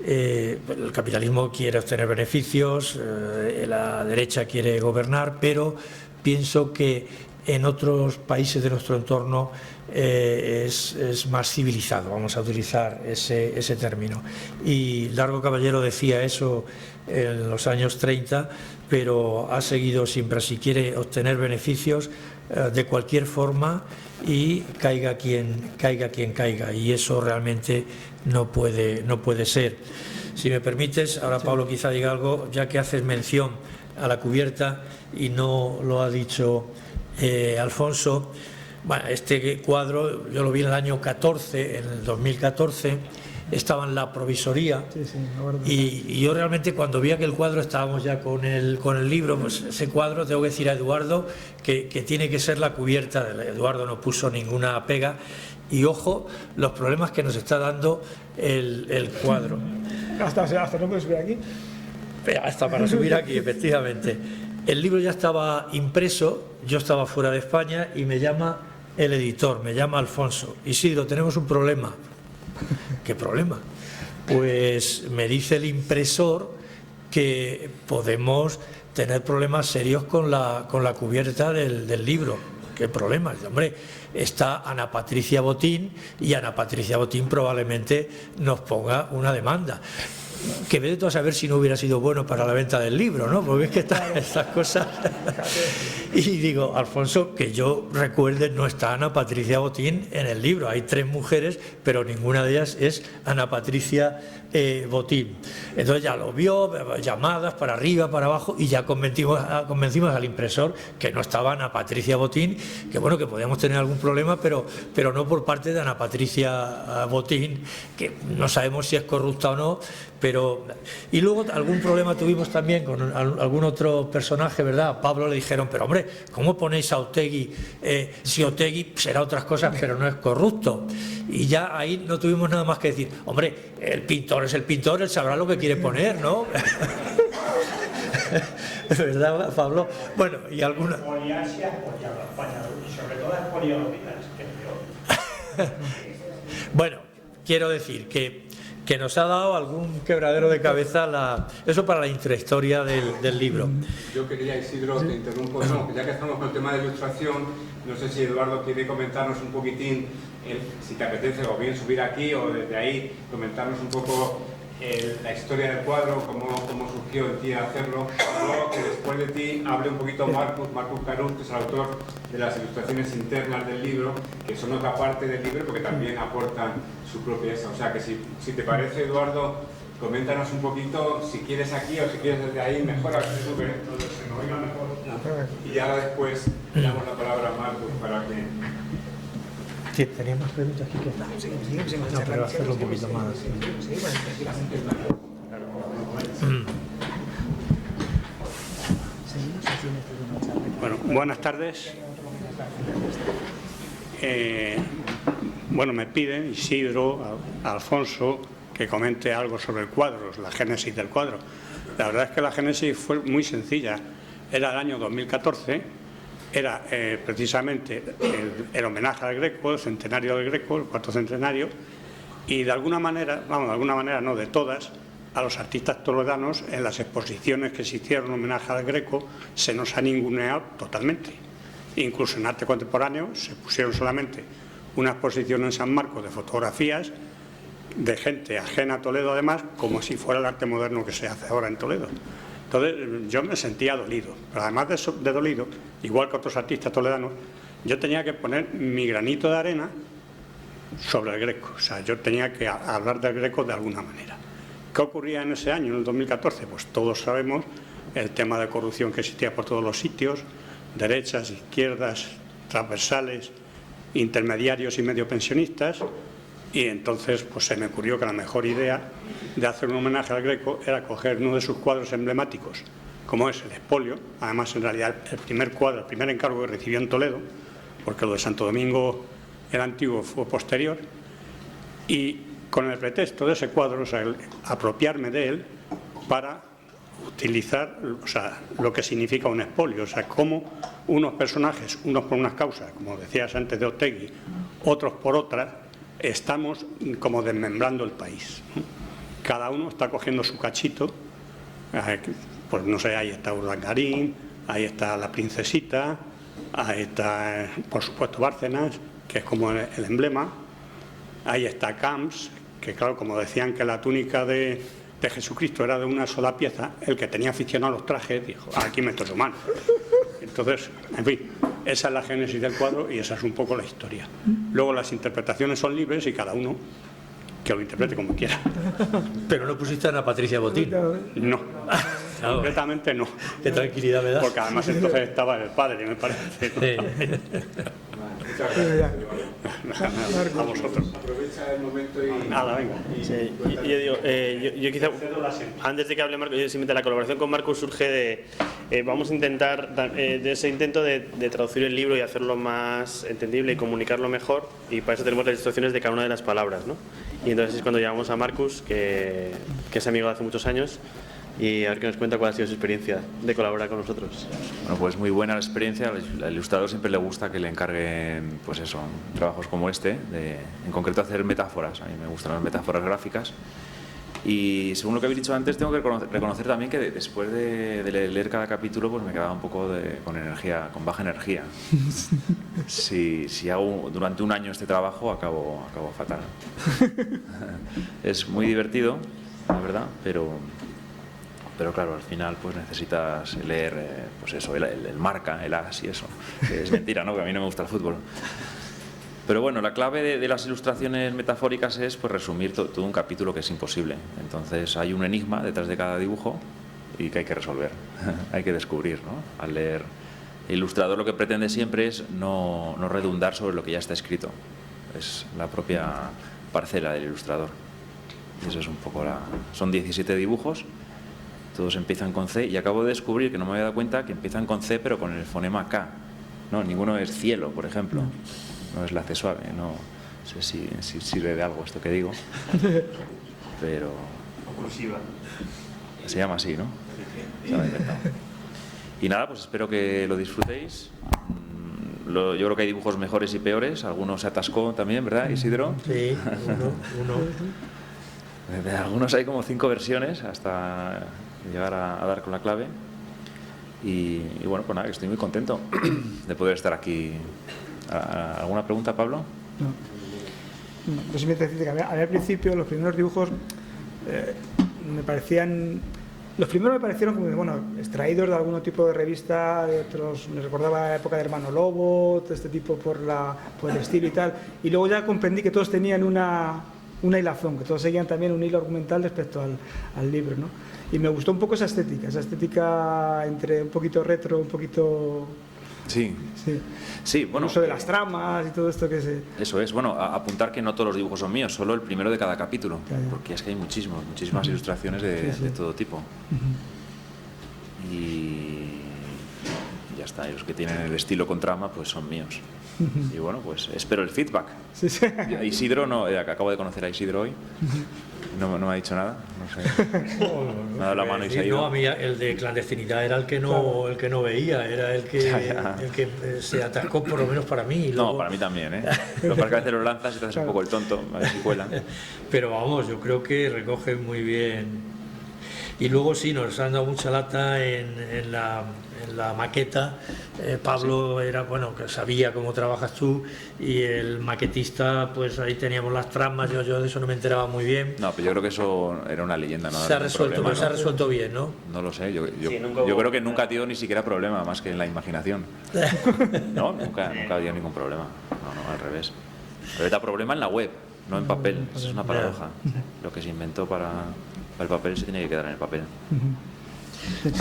el capitalismo quiere obtener beneficios, la derecha quiere gobernar, pero pienso que en otros países de nuestro entorno es más civilizado, vamos a utilizar ese término. Y Largo Caballero decía eso en los años 30, pero ha seguido siempre así, quiere obtener beneficios de cualquier forma y caiga quien caiga, y eso realmente no puede ser. Si me permites, ahora Pablo quizá diga algo, ya que haces mención a la cubierta y no lo ha dicho Alfonso. Bueno, este cuadro yo lo vi en el año 14, en el 2014, estaba en la provisoría, y yo realmente cuando vi aquel cuadro, estábamos ya con el libro, pues ese cuadro, tengo que decir a Eduardo que tiene que ser la cubierta. Eduardo no puso ninguna pega, y ojo los problemas que nos está dando el cuadro. Hasta no puedes subir aquí. Hasta para subir aquí, efectivamente. El libro ya estaba impreso, yo estaba fuera de España y me llama el editor, me llama Alfonso. Isidro, tenemos un problema. ¿Qué problema? Pues me dice el impresor que podemos tener problemas serios con la cubierta del libro. ¿Qué problema? Hombre, está Ana Patricia Botín y Ana Patricia Botín probablemente nos ponga una demanda. Que vete tú a saber si no hubiera sido bueno para la venta del libro, ¿no? Porque es que estas cosas... Y digo, Alfonso, que yo recuerde, no está Ana Patricia Botín en el libro. Hay 3 mujeres, pero ninguna de ellas es Ana Patricia Botín. Entonces ya lo vio, llamadas para arriba, para abajo, y ya convencimos al impresor que no estaba Ana Patricia Botín, que bueno, que podíamos tener algún problema, pero no por parte de Ana Patricia Botín, que no sabemos si es corrupta o no. Y luego algún problema tuvimos también con algún otro personaje, ¿verdad? A Pablo le dijeron, pero hombre, ¿cómo ponéis a Otegi? Si Otegi será otras cosas, pero no es corrupto. Y ya ahí no tuvimos nada más que decir, hombre, el pintor es el pintor, él sabrá lo que quiere poner, ¿no? ¿Verdad, Pablo? Bueno, y alguna... sobre todo las poliológicas, que es peor. Bueno, quiero decir que nos ha dado algún quebradero de cabeza eso para la intrahistoria del libro. Yo quería, Isidro, te interrumpo, no, ya que estamos con el tema de ilustración, no sé si Eduardo quiere comentarnos un poquitín, si te apetece o bien subir aquí o desde ahí comentarnos un poco la historia del cuadro, cómo surgió en ti hacerlo. Luego que después de ti hable un poquito Marcus Carús, que es el autor de las ilustraciones internas del libro, que son otra parte del libro porque también aportan su propia esa. O sea que si te parece, Eduardo, coméntanos un poquito, si quieres aquí o si quieres desde ahí, mejor a que se nos oiga mejor. Y ahora después le damos la palabra a Marcus para que... Sí, tenía más preguntas aquí que... No, pero hacerlo un poquito más. Bueno, buenas tardes. Bueno, me piden Isidro, Alfonso, que comente algo sobre el cuadro, la génesis del cuadro. La verdad es que la génesis fue muy sencilla. Era el año 2014. Era precisamente el homenaje al Greco, el centenario del Greco, el cuarto centenario, y de alguna manera no, de todas, a los artistas toledanos en las exposiciones que se hicieron homenaje al Greco se nos ha ninguneado totalmente. Incluso en arte contemporáneo se pusieron solamente una exposición en San Marcos de fotografías de gente ajena a Toledo, además, como si fuera el arte moderno que se hace ahora en Toledo. Entonces yo me sentía dolido, pero además de dolido, igual que otros artistas toledanos, yo tenía que poner mi granito de arena sobre el Greco. O sea, yo tenía que hablar del Greco de alguna manera. ¿Qué ocurría en ese año, en el 2014? Pues todos sabemos el tema de corrupción que existía por todos los sitios, derechas, izquierdas, transversales, intermediarios y medio pensionistas. Y entonces pues se me ocurrió que la mejor idea de hacer un homenaje al Greco era coger uno de sus cuadros emblemáticos, como es el Expolio. Además, en realidad, el primer cuadro, el primer encargo que recibió en Toledo, porque lo de Santo Domingo, el antiguo, fue posterior, y con el pretexto de ese cuadro, o sea, apropiarme de él para utilizar, o sea, lo que significa un expolio, o sea, cómo unos personajes, unos por unas causas, como decías antes de Otegi, otros por otras, estamos como desmembrando el país. Cada uno está cogiendo su cachito, pues no sé, ahí está Urdangarín, ahí está la princesita, ahí está, por supuesto, Bárcenas, que es como el emblema, ahí está Camps, que claro, como decían que la túnica de Jesucristo era de una sola pieza, el que tenía aficionado a los trajes dijo, aquí meto su mano. Entonces, en fin, esa es la génesis del cuadro y esa es un poco la historia. Luego las interpretaciones son libres y cada uno que lo interprete como quiera. Pero no pusiste a Ana Patricia Botín. No, concretamente no. Qué tranquilidad me das. Porque además entonces estaba el padre, me parece. A vosotros. Aprovecha el momento y... Nada, venga. Sí, yo digo, yo quizá, antes de que hable Marcos, yo simplemente la colaboración con Marcos surge de, vamos a intentar, de ese intento de traducir el libro y hacerlo más entendible y comunicarlo mejor, y para eso tenemos las instrucciones de cada una de las palabras, ¿no? Y entonces es cuando llamamos a Marcus, que es amigo de hace muchos años, y a ver qué nos cuenta cuál ha sido su experiencia de colaborar con nosotros. Bueno, pues muy buena la experiencia. Al ilustrador siempre le gusta que le encarguen, pues eso, trabajos como este, en concreto hacer metáforas. A mí me gustan las metáforas gráficas. Y según lo que habéis dicho antes, tengo que reconocer también que después de leer cada capítulo, pues me quedaba un poco con baja energía. Si hago durante un año este trabajo, acabo fatal. Es muy divertido, la verdad, pero claro, al final pues necesitas leer pues eso, el Marca, el As y eso. Es mentira, ¿no? Que a mí no me gusta el fútbol. Pero bueno, la clave de las ilustraciones metafóricas es pues resumir todo un capítulo, que es imposible. Entonces hay un enigma detrás de cada dibujo y que hay que resolver, hay que descubrir, ¿no? Al leer, el ilustrador lo que pretende siempre es no redundar sobre lo que ya está escrito. Es la propia parcela del ilustrador. Y eso es un poco son 17 dibujos. Todos empiezan con C y acabo de descubrir, que no me había dado cuenta, que empiezan con C pero con el fonema K. No, ninguno es cielo, por ejemplo. No es la C suave. No sé si sirve de algo esto que digo. Pero... Oclusiva. Se llama así, ¿no? Se lo he inventado. Y nada, pues espero que lo disfrutéis. Yo creo que hay dibujos mejores y peores. Algunos se atascó también, ¿verdad, Isidro? Sí, uno. De algunos hay como 5 versiones hasta llegar a dar con la clave. Y bueno, pues nada, que estoy muy contento de poder estar aquí. ¿Alguna pregunta, Pablo? No. Yo simplemente decir que al principio, los primeros dibujos, me parecían... Los primeros me parecieron como, bueno, extraídos de algún tipo de revista, de otros, me recordaba la época de Hermano Lobo, todo este tipo por el estilo y tal, y luego ya comprendí que todos tenían una hilazón, que todos seguían también un hilo argumental respecto al libro, ¿no? Y me gustó un poco esa estética entre un poquito retro, un poquito... Sí, bueno, el uso de las tramas y todo esto que se... Eso es, bueno, apuntar que no todos los dibujos son míos, solo el primero de cada capítulo, porque es que hay muchísimas ilustraciones de todo tipo. Y ya está, y los que tienen el estilo con trama pues son míos. Y bueno, pues espero el feedback. A Isidro, no, acabo de conocer a Isidro hoy. No me ha dicho nada, no sé. Me ha dado la mano y se ha ido. No, a mí el de clandestinidad era el que no veía, era el que se atascó, por lo menos para mí. No, para mí también, ¿eh? Lo que a veces los lanzas y te haces un poco el tonto, a ver si cuelan. Pero vamos, yo creo que recoge muy bien. Y luego sí, nos han dado mucha lata en la maqueta. Pablo era, bueno, que sabía cómo trabajas tú, y el maquetista, pues ahí teníamos las tramas, yo de eso no me enteraba muy bien. No, pero yo creo que eso era una leyenda, ¿no? Se ha resuelto, pero se ha resuelto bien, ¿no? No lo sé, yo creo que nunca ha tenido ni siquiera problema, más que en la imaginación. No, nunca ha habido ningún problema. No, al revés. Pero está problema en la web, no en papel. Eso es una paradoja. Lo que se inventó para el papel se tiene que quedar en el papel.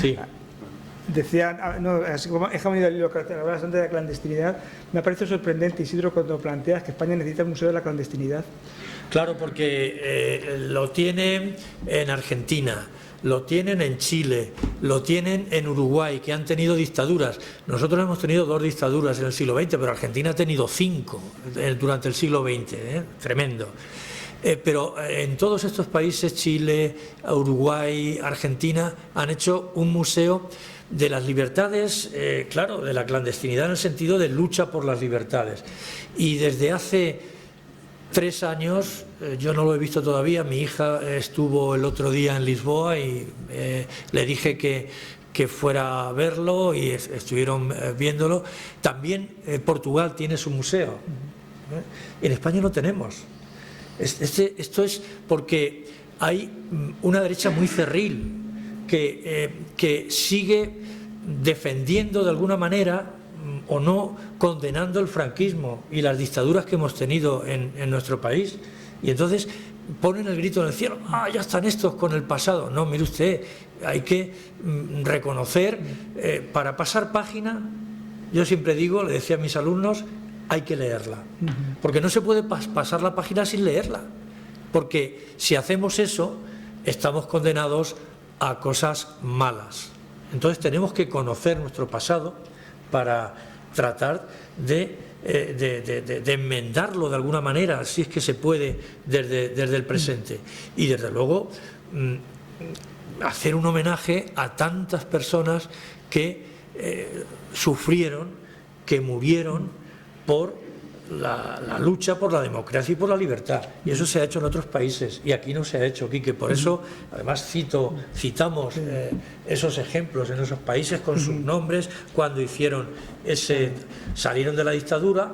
Sí. Decían, no, así como he cambiado el hilo, que hablabas antes de la clandestinidad, me ha parecido sorprendente, Isidro, cuando planteas que España necesita un museo de la clandestinidad. Claro, porque lo tienen en Argentina, lo tienen en Chile, lo tienen en Uruguay, que han tenido dictaduras. Nosotros hemos tenido 2 dictaduras en el siglo XX, pero Argentina ha tenido 5 durante el siglo XX, tremendo. Pero en todos estos países, Chile, Uruguay, Argentina, han hecho un museo de las libertades, claro, de la clandestinidad en el sentido de lucha por las libertades. Y desde hace 3 años, yo no lo he visto todavía, mi hija estuvo el otro día en Lisboa y le dije que fuera a verlo y estuvieron viéndolo. También Portugal tiene su museo. En España no tenemos. Esto es porque hay una derecha muy cerril que sigue defendiendo de alguna manera o no condenando el franquismo y las dictaduras que hemos tenido en nuestro país, y entonces ponen el grito en el cielo: ¡ah, ya están estos con el pasado! No, mire usted, hay que reconocer, para pasar página, yo siempre digo, le decía a mis alumnos, hay que leerla, porque no se puede pasar la página sin leerla, porque si hacemos eso estamos condenados a cosas malas. Entonces tenemos que conocer nuestro pasado para tratar de enmendarlo de alguna manera, si es que se puede, desde el presente. Y desde luego hacer un homenaje a tantas personas que sufrieron, que murieron por la lucha por la democracia y por la libertad, y eso se ha hecho en otros países y aquí no se ha hecho, Quique. Por eso además citamos esos ejemplos en esos países con sus nombres. Cuando salieron de la dictadura,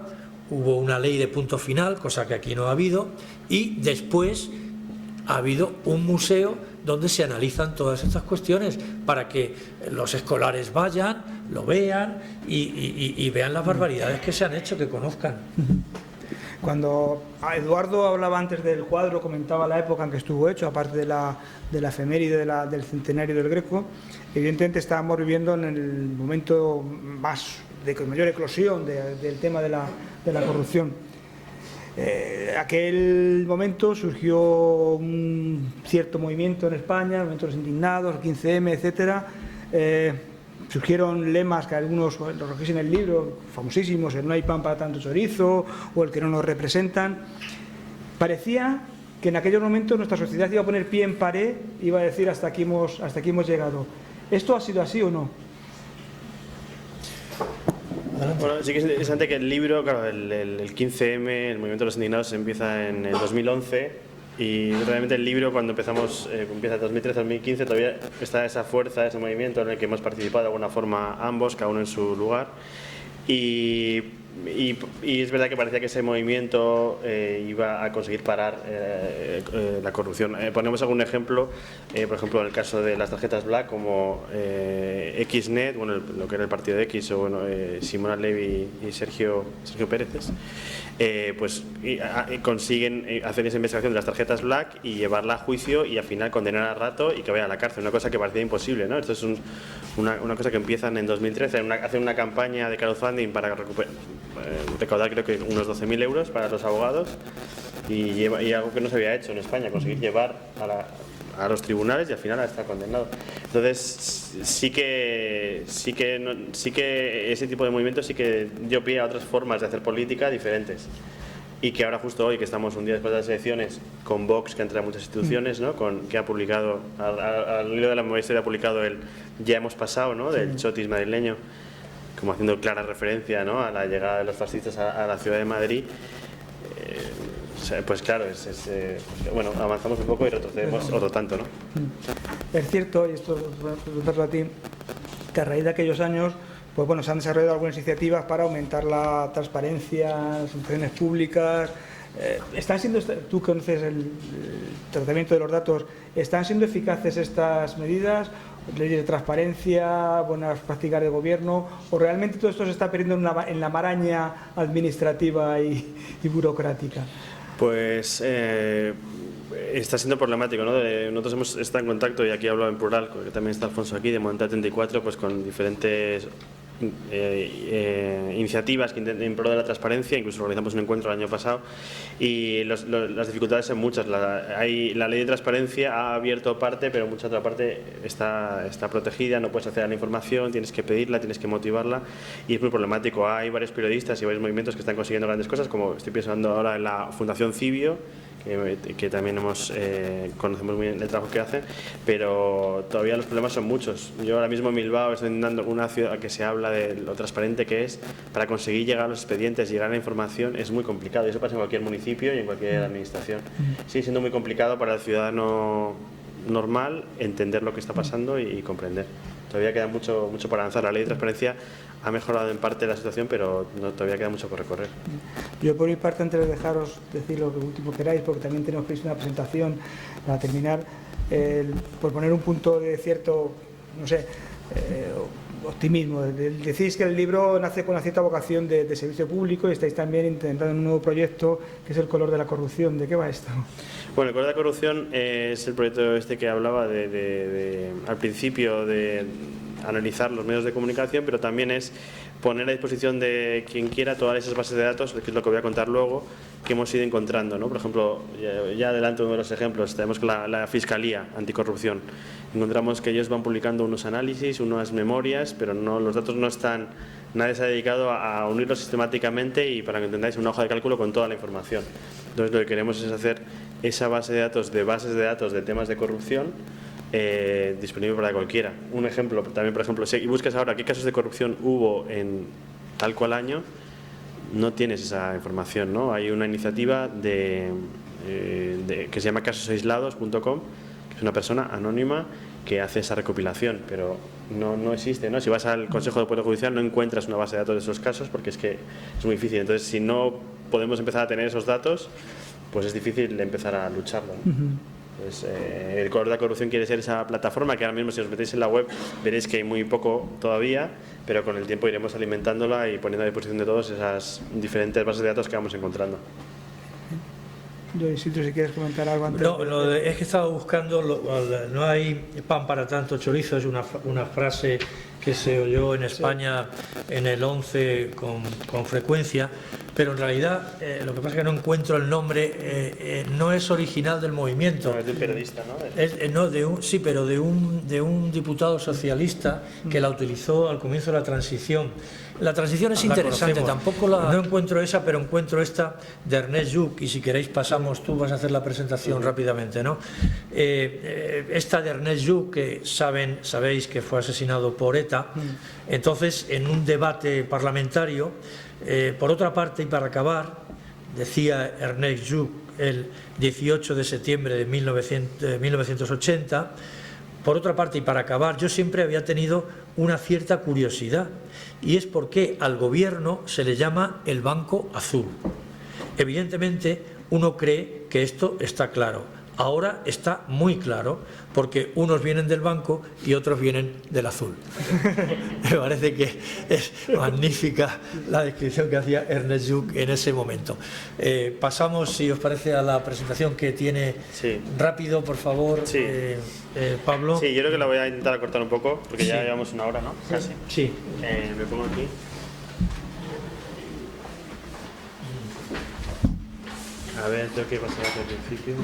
hubo una ley de punto final, cosa que aquí no ha habido, y después ha habido un museo donde se analizan todas estas cuestiones para que los escolares vayan, lo vean y vean las barbaridades que se han hecho, que conozcan. Cuando Eduardo hablaba antes del cuadro, comentaba la época en que estuvo hecho, aparte de la efeméride del centenario del Greco, evidentemente estábamos viviendo en el momento de mayor eclosión del tema de la corrupción. Aquel momento surgió un cierto movimiento en España, el movimiento de los indignados, el 15M, etcétera. Surgieron lemas que algunos los recogéis en el libro, famosísimos: el no hay pan para tanto chorizo, o el que no nos representan. Parecía que en aquellos momentos nuestra sociedad iba a poner pie en pared, iba a decir hasta aquí hemos llegado. ¿Esto ha sido así o no? Bueno, sí que es interesante que el libro, claro, el 15M, el movimiento de los indignados, empieza en el 2011, y realmente el libro, cuando empieza en 2013-2015, todavía está esa fuerza, ese movimiento en el que hemos participado de alguna forma ambos, cada uno en su lugar. Y y es verdad que parecía que ese movimiento iba a conseguir parar la corrupción. Ponemos algún ejemplo, por ejemplo, en el caso de las tarjetas Black, como Xnet, bueno, lo que era el partido de X, o bueno, Simona Levy y Sergio Pérez, pues consiguen hacer esa investigación de las tarjetas Black y llevarla a juicio y al final condenar a Rato y que vaya a la cárcel, una cosa que parecía imposible, ¿no? Esto es una cosa que empiezan en 2013, hacen una campaña de crowdfunding para recaudar creo que unos 12.000 euros para los abogados y algo que no se había hecho en España, conseguir llevar a los tribunales y al final está condenado. Entonces sí que ese tipo de movimientos sí que dio pie a otras formas de hacer política diferentes, y que ahora justo hoy, que estamos un día después de las elecciones, con Vox, que entra a muchas instituciones, ¿no? Que ha publicado, al hilo de la memoria ha publicado el Ya hemos pasado, ¿no? Del chotis madrileño, como haciendo clara referencia, ¿no? A la llegada de los fascistas a la ciudad de Madrid. Pues claro, bueno, avanzamos un poco y retrocedemos otro tanto, ¿no? Es cierto, y esto preguntarlo a ti, que a raíz de aquellos años, pues bueno, se han desarrollado algunas iniciativas para aumentar la transparencia, las instituciones públicas. ¿Están siendo, tú conoces el tratamiento de los datos, están siendo eficaces estas medidas, leyes de transparencia, buenas prácticas de gobierno, o realmente todo esto se está perdiendo en la maraña administrativa y burocrática? Pues está siendo problemático, ¿no? Nosotros hemos estado en contacto, y aquí hablo en plural, porque también está Alfonso aquí, de Movimiento 34, pues con diferentes iniciativas que intenten en pro de la transparencia. Incluso organizamos un encuentro el año pasado y las dificultades son muchas. La ley de transparencia ha abierto parte, pero mucha otra parte está protegida, no puedes acceder a la información, tienes que pedirla, tienes que motivarla, y es muy problemático. Hay varios periodistas y varios movimientos que están consiguiendo grandes cosas, como estoy pensando ahora en la Fundación Cibio, que también conocemos muy bien el trabajo que hacen, pero todavía los problemas son muchos. Yo ahora mismo en Bilbao estoy intentando una ciudad que se habla de lo transparente que es. Para conseguir llegar a los expedientes, llegar a la información, es muy complicado, y eso pasa en cualquier municipio y en cualquier administración. Sigue siendo muy complicado para el ciudadano normal entender lo que está pasando y comprender. Todavía queda mucho por avanzar. La ley de transparencia ha mejorado en parte la situación, pero todavía queda mucho por recorrer. Yo, por mi parte, antes de dejaros decir lo último que queráis, porque también tenemos que ir a una presentación para terminar, por poner un punto de cierto, no sé, optimismo. Decís que el libro nace con una cierta vocación de servicio público, y estáis también intentando un nuevo proyecto que es El color de la corrupción. ¿De qué va esto? Bueno, El color de la corrupción es el proyecto que hablaba al principio, de analizar los medios de comunicación, pero también es poner a disposición de quien quiera todas esas bases de datos, que es lo que voy a contar luego, que hemos ido encontrando, ¿no? Por ejemplo, ya adelanto uno de los ejemplos, tenemos con la Fiscalía Anticorrupción. Encontramos que ellos van publicando unos análisis, unas memorias, pero los datos no están, nadie se ha dedicado a unirlos sistemáticamente y, para que entendáis, una hoja de cálculo con toda la información. Entonces lo que queremos es hacer esa base de datos de temas de corrupción, disponible para cualquiera. Un ejemplo, también, por ejemplo, si buscas ahora qué casos de corrupción hubo en tal cual año, no tienes esa información, ¿no? Hay una iniciativa que se llama casosaislados.com, que es una persona anónima que hace esa recopilación, pero no existe, ¿no? Si vas al Consejo de Poder Judicial no encuentras una base de datos de esos casos, porque es que es muy difícil. Entonces, si no podemos empezar a tener esos datos, pues es difícil empezar a lucharlo, ¿no? Pues, el color de la corrupción quiere ser esa plataforma que ahora mismo, si os metéis en la web, veréis que hay muy poco todavía, pero con el tiempo iremos alimentándola y poniendo a disposición de todos esas diferentes bases de datos que vamos encontrando. Yo, Isidro, si quieres comentar algo antes. No, es que estaba buscando, no hay pan para tanto chorizo, es una frase que se oyó en España en el 11 con frecuencia, pero en realidad lo que pasa es que no encuentro el nombre, no es original del movimiento. No, es de un periodista, ¿no? Sí, pero de un diputado socialista que la utilizó al comienzo de la transición. La transición es interesante, tampoco no encuentro esa, pero encuentro esta de Ernest Lluch, y si queréis pasamos, tú vas a hacer la presentación rápidamente, ¿no? Esta de Ernest Lluch, que sabéis que fue asesinado por ETA. Entonces, en un debate parlamentario, por otra parte, y para acabar, decía Ernest Lluch el 18 de septiembre de 1980, por otra parte, y para acabar, yo siempre había tenido una cierta curiosidad, y es por qué al gobierno se le llama el Banco Azul. Evidentemente, uno cree que esto está claro. Ahora está muy claro, porque unos vienen del banco y otros vienen del azul. Me parece que es magnífica la descripción que hacía Ernest Lluch en ese momento. Pasamos, si os parece, a la presentación que tiene. Sí. Rápido, por favor, Sí. Pablo. Sí, yo creo que la voy a intentar acortar un poco, porque ya llevamos una hora, ¿no? Casi. Sí. Me pongo aquí. A ver, tengo que pasar hacia el principio.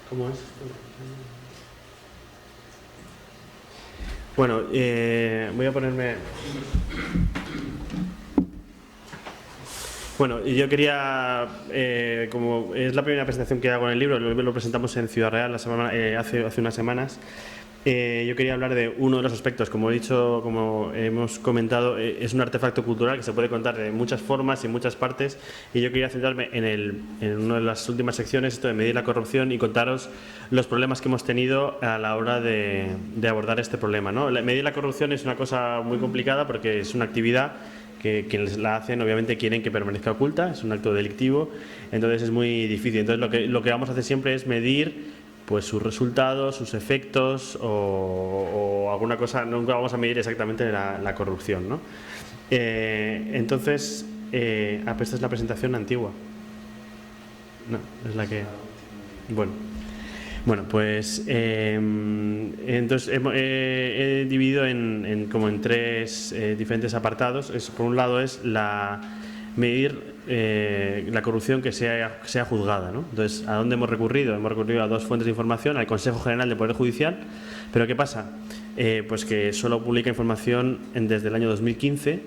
¿Cómo es? Bueno, voy a ponerme... Bueno, yo quería, como es la primera presentación que hago en el libro, lo presentamos en Ciudad Real hace unas semanas. Yo quería hablar de uno de los aspectos, como he dicho, como hemos comentado, es un artefacto cultural que se puede contar de muchas formas y en muchas partes, y yo quería centrarme en una de las últimas secciones, esto de medir la corrupción, y contaros los problemas que hemos tenido a la hora de abordar este problema, ¿no? Medir la corrupción es una cosa muy complicada porque es una actividad que quienes la hacen obviamente quieren que permanezca oculta, es un acto delictivo, entonces es muy difícil. Entonces lo que vamos a hacer siempre es medir pues sus resultados, sus efectos o alguna cosa. Nunca vamos a medir exactamente la corrupción, ¿no? Entonces, esta es la presentación antigua. No, es la que... Bueno, pues entonces he dividido como en tres diferentes apartados. Por un lado es medir la corrupción que sea juzgada, ¿no? Entonces, ¿a dónde hemos recurrido? Hemos recurrido a dos fuentes de información, al Consejo General del Poder Judicial, pero ¿qué pasa? Pues que solo publica información desde el año 2015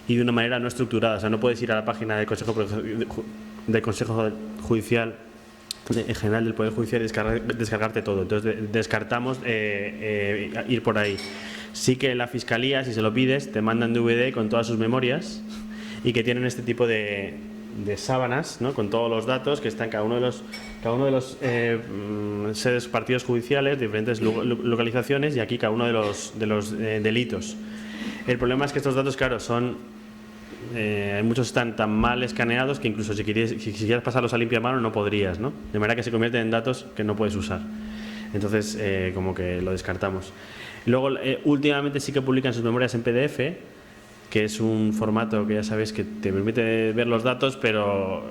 y de una manera no estructurada. O sea, no puedes ir a la página del Consejo Judicial en general del Poder Judicial y descargarte todo. Entonces descartamos ir por ahí. Sí que la Fiscalía, si se lo pides, te mandan DVD con todas sus memorias y que tienen este tipo de sábanas, ¿no? Con todos los datos que están cada uno de los sedes partidos judiciales, diferentes localizaciones, y aquí cada uno de los delitos. El problema es que estos datos, claro, muchos están tan mal escaneados que incluso si quisieras pasarlos a limpia mano no podrías, ¿no? De manera que se convierten en datos que no puedes usar. Entonces, como que lo descartamos. Luego, últimamente sí que publican sus memorias en PDF, que es un formato que ya sabéis que te permite ver los datos, pero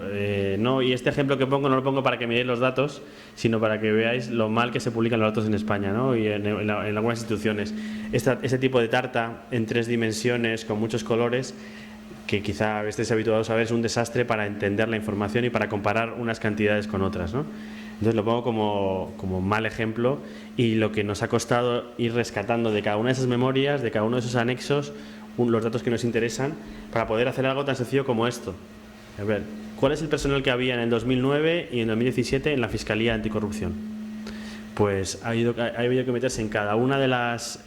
no. Y este ejemplo que pongo no lo pongo para que miréis los datos, sino para que veáis lo mal que se publican los datos en España, ¿no? Y en algunas instituciones. Ese tipo de tarta en 3 dimensiones con muchos colores, que quizá estéis habituados a ver, es un desastre para entender la información y para comparar unas cantidades con otras, ¿no? Entonces lo pongo como mal ejemplo, y lo que nos ha costado ir rescatando de cada una de esas memorias, de cada uno de esos anexos, los datos que nos interesan, para poder hacer algo tan sencillo como esto. A ver, ¿cuál es el personal que había en el 2009 y en 2017 en la Fiscalía Anticorrupción? Pues ha habido que meterse en cada una de las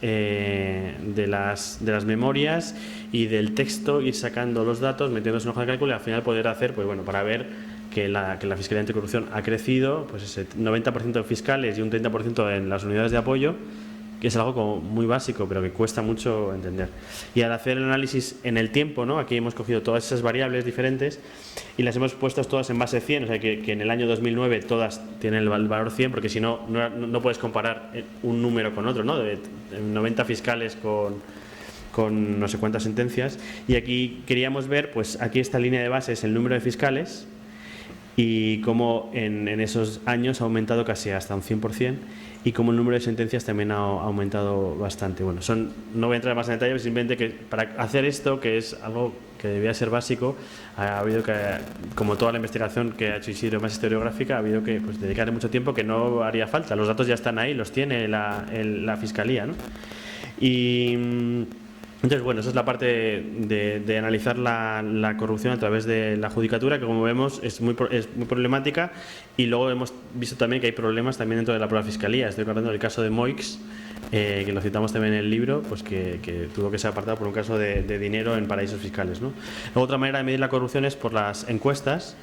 memorias y del texto, ir sacando los datos, metiéndose en una hoja de cálculo y al final poder hacer, pues bueno, para ver que la Fiscalía Anticorrupción ha crecido, pues ese 90% de fiscales y un 30% en las unidades de apoyo, que es algo como muy básico, pero que cuesta mucho entender. Y al hacer el análisis en el tiempo, ¿no? Aquí hemos cogido todas esas variables diferentes y las hemos puesto todas en base 100, o sea que en el año 2009 todas tienen el valor 100, porque si no, no puedes comparar un número con otro, ¿no? De 90 fiscales con no sé cuántas sentencias. Y aquí queríamos ver, pues aquí esta línea de base es el número de fiscales y cómo en esos años ha aumentado casi hasta un 100%, y como el número de sentencias también ha aumentado bastante. Bueno, no voy a entrar más en detalle, simplemente que para hacer esto, que es algo que debía ser básico, ha habido que, como toda la investigación que ha hecho Isidro más historiográfica, ha habido que dedicarle mucho tiempo, que no haría falta. Los datos ya están ahí, los tiene la Fiscalía, ¿no? Y Entonces, bueno, esa es la parte de analizar la corrupción a través de la judicatura, que como vemos es muy problemática, y luego hemos visto también que hay problemas también dentro de la propia Fiscalía. Estoy hablando del caso de Moix, que lo citamos también en el libro, pues que tuvo que ser apartado por un caso de dinero en paraísos fiscales, ¿no? Luego, otra manera de medir la corrupción es por las encuestas.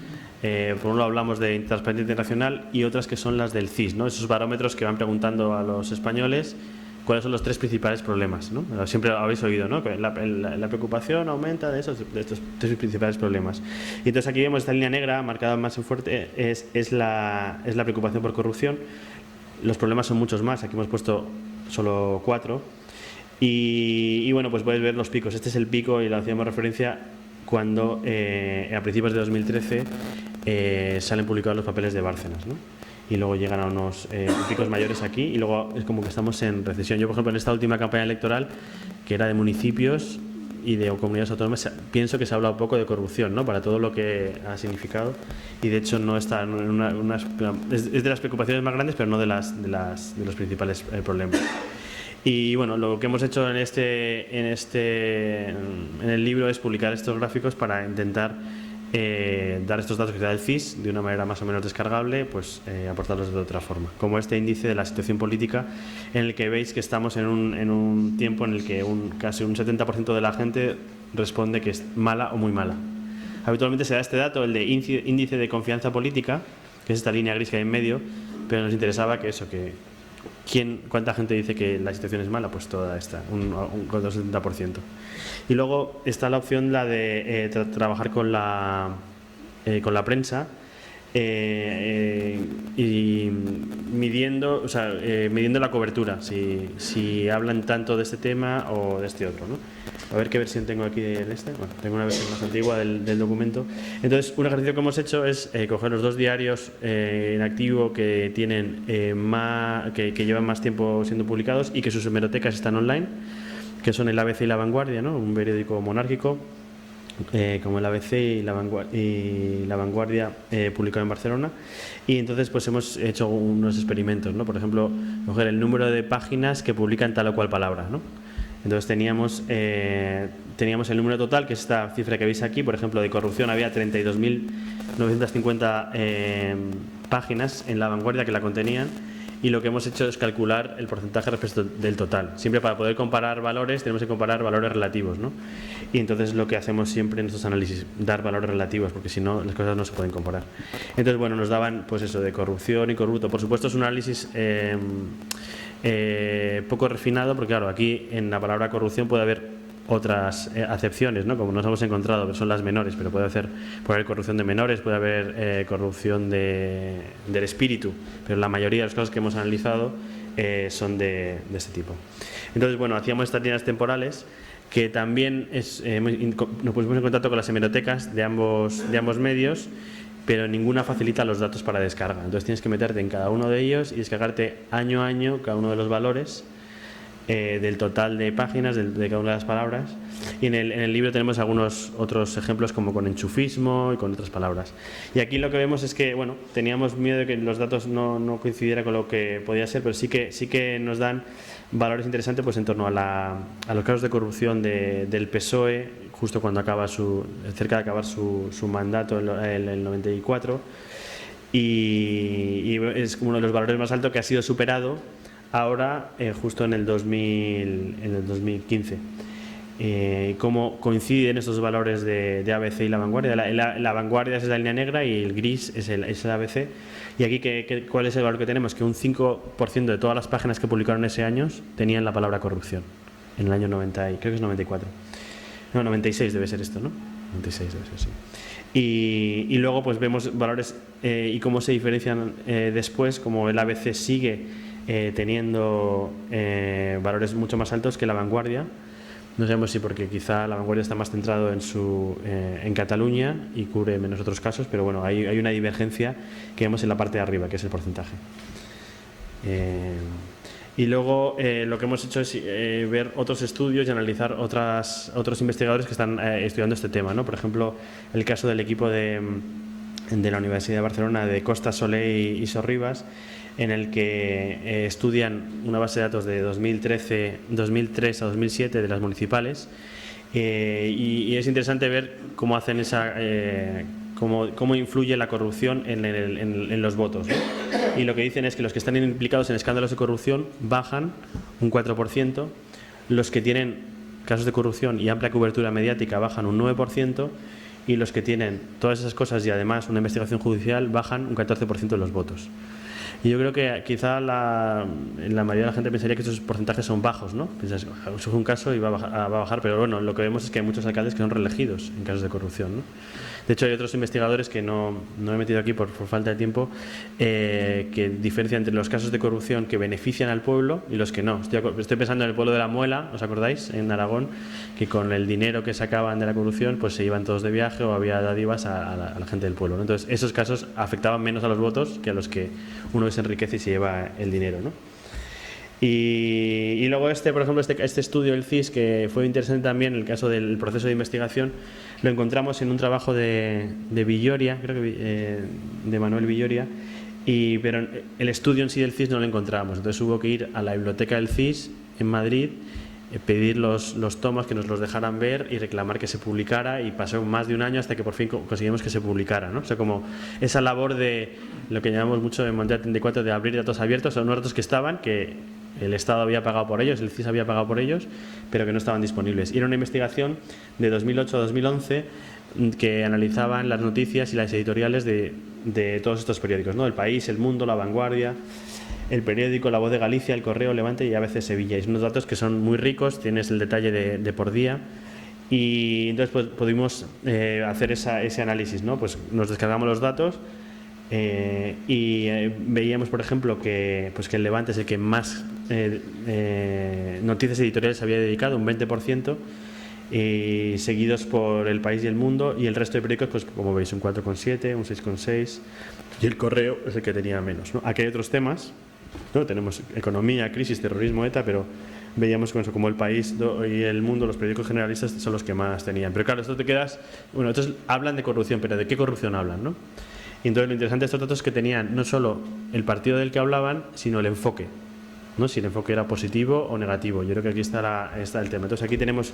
Por un lado hablamos de Transparencia Internacional y otras que son las del CIS, ¿no? Esos barómetros que van preguntando a los españoles cuáles son los 3 principales problemas, ¿no? Siempre habéis oído, ¿no? Que la preocupación aumenta de estos 3 principales problemas. Y entonces aquí vemos esta línea negra marcada más en fuerte, es la preocupación por corrupción. Los problemas son muchos más, aquí hemos puesto solo 4. Y bueno, pues podéis ver los picos. Este es el pico, y lo hacíamos referencia cuando a principios de 2013 salen publicados los papeles de Bárcenas, ¿no? Y luego llegan a unos picos mayores aquí, y luego es como que estamos en recesión. Yo, por ejemplo, en esta última campaña electoral, que era de municipios y de comunidades autónomas, pienso que se ha hablado poco de corrupción, ¿no? Para todo lo que ha significado, y de hecho no está en es de las preocupaciones más grandes, pero no de los principales problemas. Y bueno, lo que hemos hecho en el libro es publicar estos gráficos para intentar dar estos datos que da el CIS de una manera más o menos descargable, pues aportarlos de otra forma, como este índice de la situación política, en el que veis que estamos en un tiempo en el que casi un 70% de la gente responde que es mala o muy mala. Habitualmente se da este dato, el de índice de confianza política, que es esta línea gris que hay en medio, pero nos interesaba que ¿cuánta gente dice que la situación es mala? Pues toda esta, un 70%. Y luego está la opción, la de trabajar con la prensa y midiendo la cobertura, si hablan tanto de este tema o de este otro, ¿no? A ver qué versión tengo aquí de este. Bueno, tengo una versión más antigua del documento. Entonces, un ejercicio que hemos hecho es coger los 2 diarios en activo que tienen que llevan más tiempo siendo publicados y que sus hemerotecas están online, que son el ABC y La Vanguardia, ¿no? Un periódico monárquico, como el ABC y La Vanguardia, publicado en Barcelona. Y entonces pues hemos hecho unos experimentos, ¿no? Por ejemplo, coger el número de páginas que publican tal o cual palabra, ¿no? Entonces teníamos el número total, que es esta cifra que veis aquí. Por ejemplo, de corrupción había 32.950 páginas en La Vanguardia que la contenían, y lo que hemos hecho es calcular el porcentaje respecto del total. Siempre, para poder comparar valores, tenemos que comparar valores relativos, ¿no? Y entonces lo que hacemos siempre en estos análisis, dar valores relativos, porque si no, las cosas no se pueden comparar. Entonces, bueno, nos daban pues eso, de corrupción y corrupto. Por supuesto, es un análisis poco refinado, porque claro, aquí en la palabra corrupción puede haber otras acepciones, ¿no? Como nos hemos encontrado, pero son las menores, pero puede haber corrupción de menores, puede haber corrupción del espíritu, pero la mayoría de las cosas que hemos analizado son de este tipo. Entonces, bueno, hacíamos estas líneas temporales, que también nos pusimos en contacto con las hemerotecas de ambos medios, pero ninguna facilita los datos para descarga. Entonces tienes que meterte en cada uno de ellos y descargarte año a año cada uno de los valores del total de páginas de cada una de las palabras. Y en el libro tenemos algunos otros ejemplos, como con enchufismo y con otras palabras. Y aquí lo que vemos es que, bueno, teníamos miedo de que los datos no coincidieran con lo que podía ser, pero sí que nos dan valores interesantes, pues en torno a los casos de corrupción del PSOE, justo cuando cerca de acabar su mandato en el 94, y es uno de los valores más altos que ha sido superado ahora, justo en el 2015. Cómo coinciden estos valores de ABC y La Vanguardia. La Vanguardia es la línea negra y el gris es el ABC. Y aquí, ¿cuál es el valor que tenemos? Que un 5% de todas las páginas que publicaron ese año tenían la palabra corrupción, en el año 90, creo que es 94. No, 96 debe ser esto, ¿no? 96 debe ser, sí. Y luego pues vemos valores y cómo se diferencian después, como el ABC sigue teniendo valores mucho más altos que La Vanguardia. No sabemos si porque quizá La Vanguardia está más centrado en Cataluña y cubre menos otros casos, pero bueno, hay una divergencia que vemos en la parte de arriba, que es el porcentaje. Y luego lo que hemos hecho es ver otros estudios y analizar otros investigadores que están estudiando este tema, ¿no? Por ejemplo, el caso del equipo de la Universidad de Barcelona, de Costa, Solé y Sorribas, en el que estudian una base de datos de 2003 a 2007 de las municipales, y es interesante ver cómo hacen cómo influye la corrupción en los votos, ¿no? Y lo que dicen es que los que están implicados en escándalos de corrupción bajan un 4%, los que tienen casos de corrupción y amplia cobertura mediática bajan un 9%, y los que tienen todas esas cosas y además una investigación judicial bajan un 14% de los votos. Y yo creo que quizá la mayoría de la gente pensaría que esos porcentajes son bajos, ¿no? Piensas, eso es un caso y va a bajar, pero bueno, lo que vemos es que hay muchos alcaldes que son reelegidos en casos de corrupción, ¿no? De hecho, hay otros investigadores que no he metido aquí por falta de tiempo, que diferencian entre los casos de corrupción que benefician al pueblo y los que no. Estoy pensando en el pueblo de La Muela, ¿os acordáis? En Aragón, que con el dinero que sacaban de la corrupción pues se iban todos de viaje o había dádivas a la gente del pueblo, ¿no? Entonces, esos casos afectaban menos a los votos que a los que uno se enriquece y se lleva el dinero, ¿no? Y luego por ejemplo, este estudio del CIS, que fue interesante también en el caso del proceso de investigación, lo encontramos en un trabajo de Villoria, creo que de Manuel Villoria, pero el estudio en sí del CIS no lo encontrábamos. Entonces hubo que ir a la biblioteca del CIS en Madrid, pedir los tomos, que nos los dejaran ver y reclamar que se publicara, y pasó más de un año hasta que por fin conseguimos que se publicara, ¿no? O sea, como esa labor de lo que llamamos mucho en Montería 34 de abrir datos abiertos, son unos datos que estaban, que el Estado había pagado por ellos, el CIS había pagado por ellos, pero que no estaban disponibles. Y era una investigación de 2008 a 2011 que analizaban las noticias y las editoriales de todos estos periódicos, ¿no? El País, El Mundo, La Vanguardia, El Periódico, La Voz de Galicia, El Correo, Levante y ABC Sevilla. Y son unos datos que son muy ricos, tienes el detalle de por día, y entonces pues pudimos hacer ese análisis, ¿no? Pues nos descargamos los datos y veíamos, por ejemplo, que el Levante es el que más noticias editoriales había dedicado, un 20%, y seguidos por El País y El Mundo, y el resto de periódicos, pues como veis, un 4,7, un 6,6, y El Correo es el que tenía menos, ¿no? Aquí hay otros temas, ¿no? Tenemos economía, crisis, terrorismo, ETA, pero veíamos con eso, como El País y El Mundo, los periódicos generalistas, son los que más tenían. Pero claro, esto te quedas, bueno, entonces hablan de corrupción, pero ¿de qué corrupción hablan, no? Y entonces lo interesante de estos datos es que tenían no solo el partido del que hablaban, sino el enfoque, ¿no? Si el enfoque era positivo o negativo. Yo creo que aquí está el tema. Entonces aquí tenemos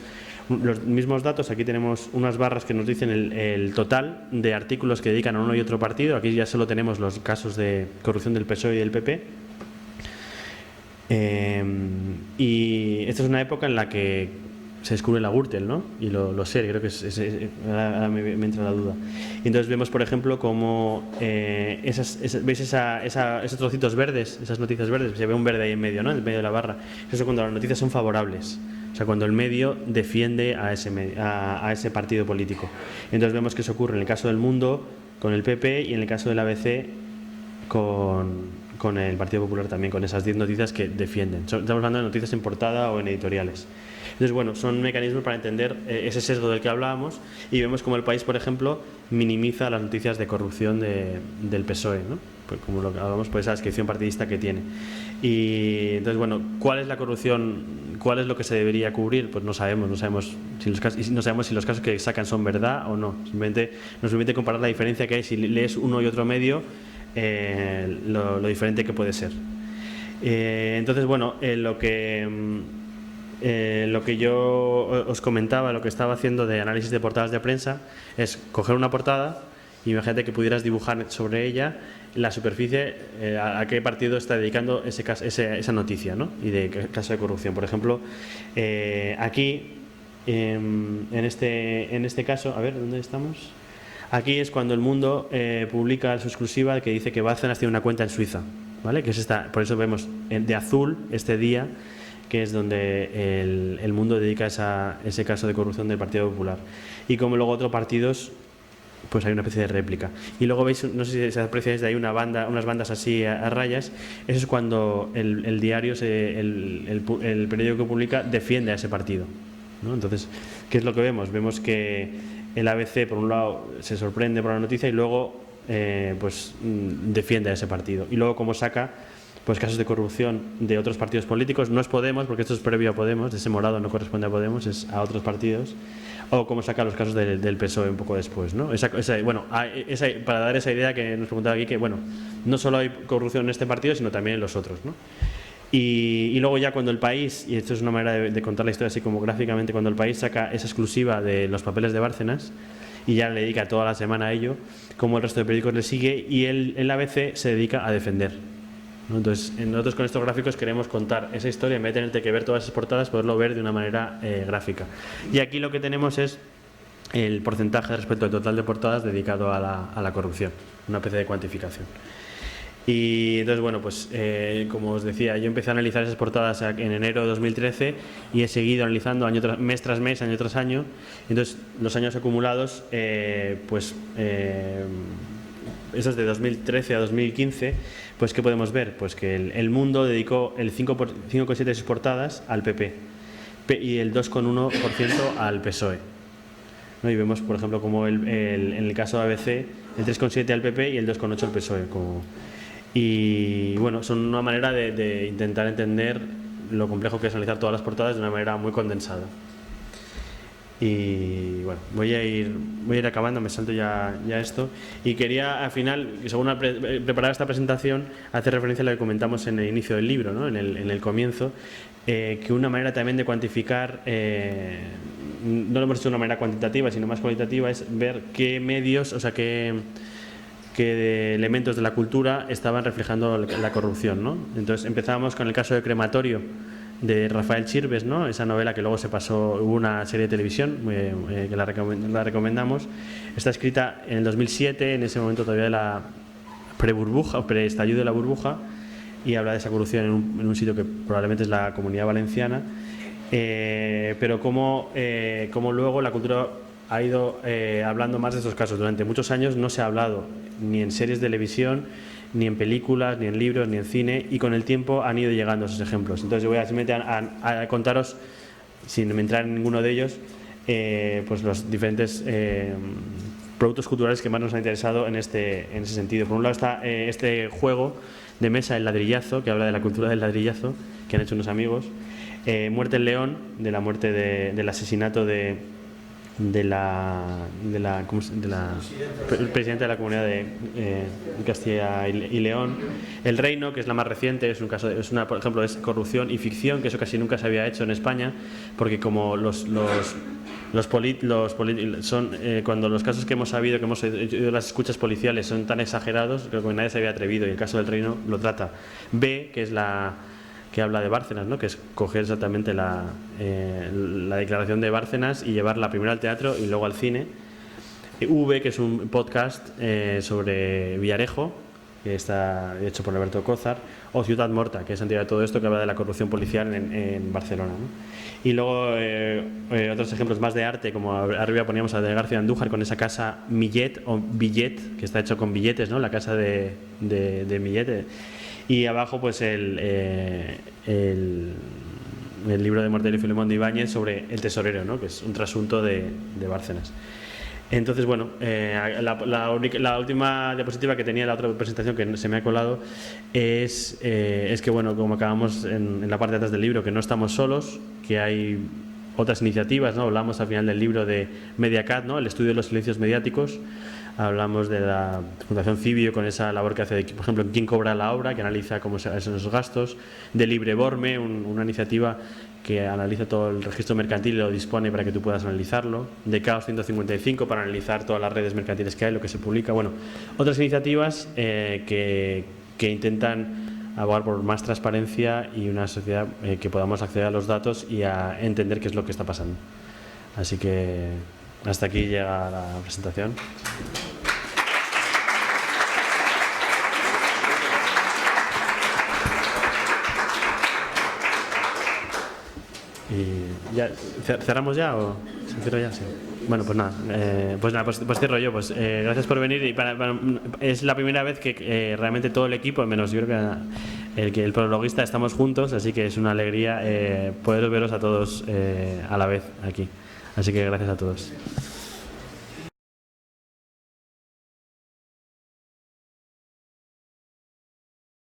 los mismos datos, aquí tenemos unas barras que nos dicen el total de artículos que dedican a uno y otro partido. Aquí ya solo tenemos los casos de corrupción del PSOE y del PP. Y esta es una época en la que se descubre la Gürtel, ¿no? Y lo sé, creo que ahora me entra la duda. Y entonces vemos, por ejemplo, cómo ¿veis esos trocitos verdes, esas noticias verdes? Se ve un verde ahí en medio, ¿no? En el medio de la barra. Eso es cuando las noticias son favorables. O sea, cuando el medio defiende a ese partido político. Entonces vemos que eso ocurre en el caso del Mundo con el PP y en el caso del ABC con el Partido Popular también, con esas 10 noticias que defienden. Estamos hablando de noticias en portada o en editoriales. Entonces, bueno, son mecanismos para entender ese sesgo del que hablábamos, y vemos como El País, por ejemplo, minimiza las noticias de corrupción del PSOE, ¿no? Pues como lo que hablábamos, pues esa descripción partidista que tiene. Y entonces, bueno, ¿cuál es la corrupción? ¿Cuál es lo que se debería cubrir? Pues no sabemos si los casos que sacan son verdad o no. Simplemente nos permite comparar la diferencia que hay si lees uno y otro medio, lo diferente que puede ser. Entonces, bueno, lo que yo os comentaba, lo que estaba haciendo de análisis de portadas de prensa, es coger una portada y imagínate que pudieras dibujar sobre ella la superficie a qué partido está dedicando esa noticia, ¿no? Y de qué caso de corrupción. Por ejemplo, aquí, en este caso, a ver, ¿dónde estamos? Aquí es cuando El Mundo publica su exclusiva que dice que Bárcenas tiene una cuenta en Suiza, ¿vale? Que es por eso vemos de azul este día, que es donde el Mundo dedica ese caso de corrupción del Partido Popular. Y como luego otros partidos, pues hay una especie de réplica. Y luego veis, no sé si se aprecia desde ahí unas bandas así a rayas. Eso es cuando el diario, el periódico que publica, defiende a ese partido, ¿no? Entonces, ¿qué es lo que vemos? Vemos que el ABC, por un lado, se sorprende por la noticia y luego defiende a ese partido. Y luego, como saca pues casos de corrupción de otros partidos políticos, no es Podemos, porque esto es previo a Podemos, ese morado no corresponde a Podemos, es a otros partidos, o cómo saca los casos del PSOE un poco después, ¿no? Para dar esa idea que nos preguntaba aquí, que bueno, no solo hay corrupción en este partido, sino también en los otros, ¿no? Y luego ya cuando El País, y esto es una manera de contar la historia así como gráficamente, cuando El País saca esa exclusiva de los papeles de Bárcenas y ya le dedica toda la semana a ello, como el resto de periódicos le sigue, y él en la ABC se dedica a defender, ¿no? Entonces nosotros con estos gráficos queremos contar esa historia, en vez de tenerte que ver todas esas portadas, poderlo ver de una manera gráfica. Y aquí lo que tenemos es el porcentaje respecto al total de portadas dedicado a la corrupción, una especie de cuantificación. Y entonces, bueno, pues como os decía, yo empecé a analizar esas portadas en enero de 2013 y he seguido analizando mes tras mes, año tras año. Entonces, los años acumulados, esos de 2013 a 2015, pues ¿qué podemos ver? Pues que el Mundo dedicó el 5,7% de sus portadas al PP y el 2,1% al PSOE, ¿no? Y vemos, por ejemplo, como en el caso de ABC, el 3,7% al PP y el 2,8% al PSOE. Y bueno, son una manera de intentar entender lo complejo que es analizar todas las portadas de una manera muy condensada. Y bueno, voy a ir acabando, me salto ya esto. Y quería al final, según preparar esta presentación, hacer referencia a lo que comentamos en el inicio del libro, ¿no? en el comienzo, que una manera también de cuantificar, no lo hemos hecho de una manera cuantitativa, sino más cualitativa, es ver qué medios, o sea, qué elementos de la cultura estaban reflejando la corrupción, ¿no? Entonces empezábamos con el caso de Crematorio de Rafael Chirves, ¿no? Esa novela que luego hubo una serie de televisión que la recomendamos. Está escrita en el 2007, en ese momento todavía de la pre-burbuja o pre-estallido de la burbuja, y habla de esa corrupción en un sitio que probablemente es la Comunidad Valenciana, pero como luego la cultura ha ido hablando más de estos casos. Durante muchos años no se ha hablado ni en series de televisión, ni en películas, ni en libros, ni en cine, y con el tiempo han ido llegando esos ejemplos. Entonces yo voy simplemente a contaros, sin entrar en ninguno de ellos, pues los diferentes productos culturales que más nos han interesado en ese sentido. Por un lado está este juego de mesa, El Ladrillazo, que habla de la cultura del ladrillazo, que han hecho unos amigos. Muerte en León, de la muerte del asesinato del presidente de la Comunidad de Castilla y León. El Reino, que es la más reciente, es un caso, por ejemplo, es corrupción y ficción, que eso casi nunca se había hecho en España, porque como cuando los casos que hemos sabido, que hemos oído las escuchas policiales son tan exagerados, creo que nadie se había atrevido, y el caso del Reino lo trata. B, que es que habla de Bárcenas, ¿no? Que es coger exactamente la declaración de Bárcenas y llevarla primero al teatro y luego al cine. V, que es un podcast sobre Villarejo, que está hecho por Alberto Cózar, o Ciudad Morta, que es anterior a todo esto, que habla de la corrupción policial en Barcelona, ¿no? Y luego otros ejemplos más de arte, como arriba poníamos a de García Andújar con esa casa Millet o Billet, que está hecho con billetes, ¿no? La casa de Millet. Y abajo pues el libro de Mortero y Filemón de Ibáñez sobre el tesorero, ¿no? Que es un trasunto de Bárcenas. Entonces, bueno, la última diapositiva que tenía, la otra presentación que se me ha colado, es que, bueno, como acabamos en la parte de atrás del libro, que no estamos solos, que hay otras iniciativas, ¿no? Hablamos al final del libro de Mediacat, ¿no? El estudio de los silencios mediáticos. Hablamos de la Fundación Cibio con esa labor que hace, por ejemplo, en Quién cobra la obra, que analiza cómo se hacen esos gastos, de Libreborme, una iniciativa que analiza todo el registro mercantil y lo dispone para que tú puedas analizarlo, de Caos 155 para analizar todas las redes mercantiles que hay, lo que se publica. Bueno, otras iniciativas que intentan abogar por más transparencia y una sociedad que podamos acceder a los datos y a entender qué es lo que está pasando. Así que hasta aquí llega la presentación. ¿Y ya cerramos ya o se cierra ya? Sí. Bueno, pues nada, pues cierro yo. Pues gracias por venir, y es la primera vez que realmente todo el equipo, menos yo creo que el prologuista, estamos juntos, así que es una alegría poder veros a todos a la vez aquí. Así que gracias a todos.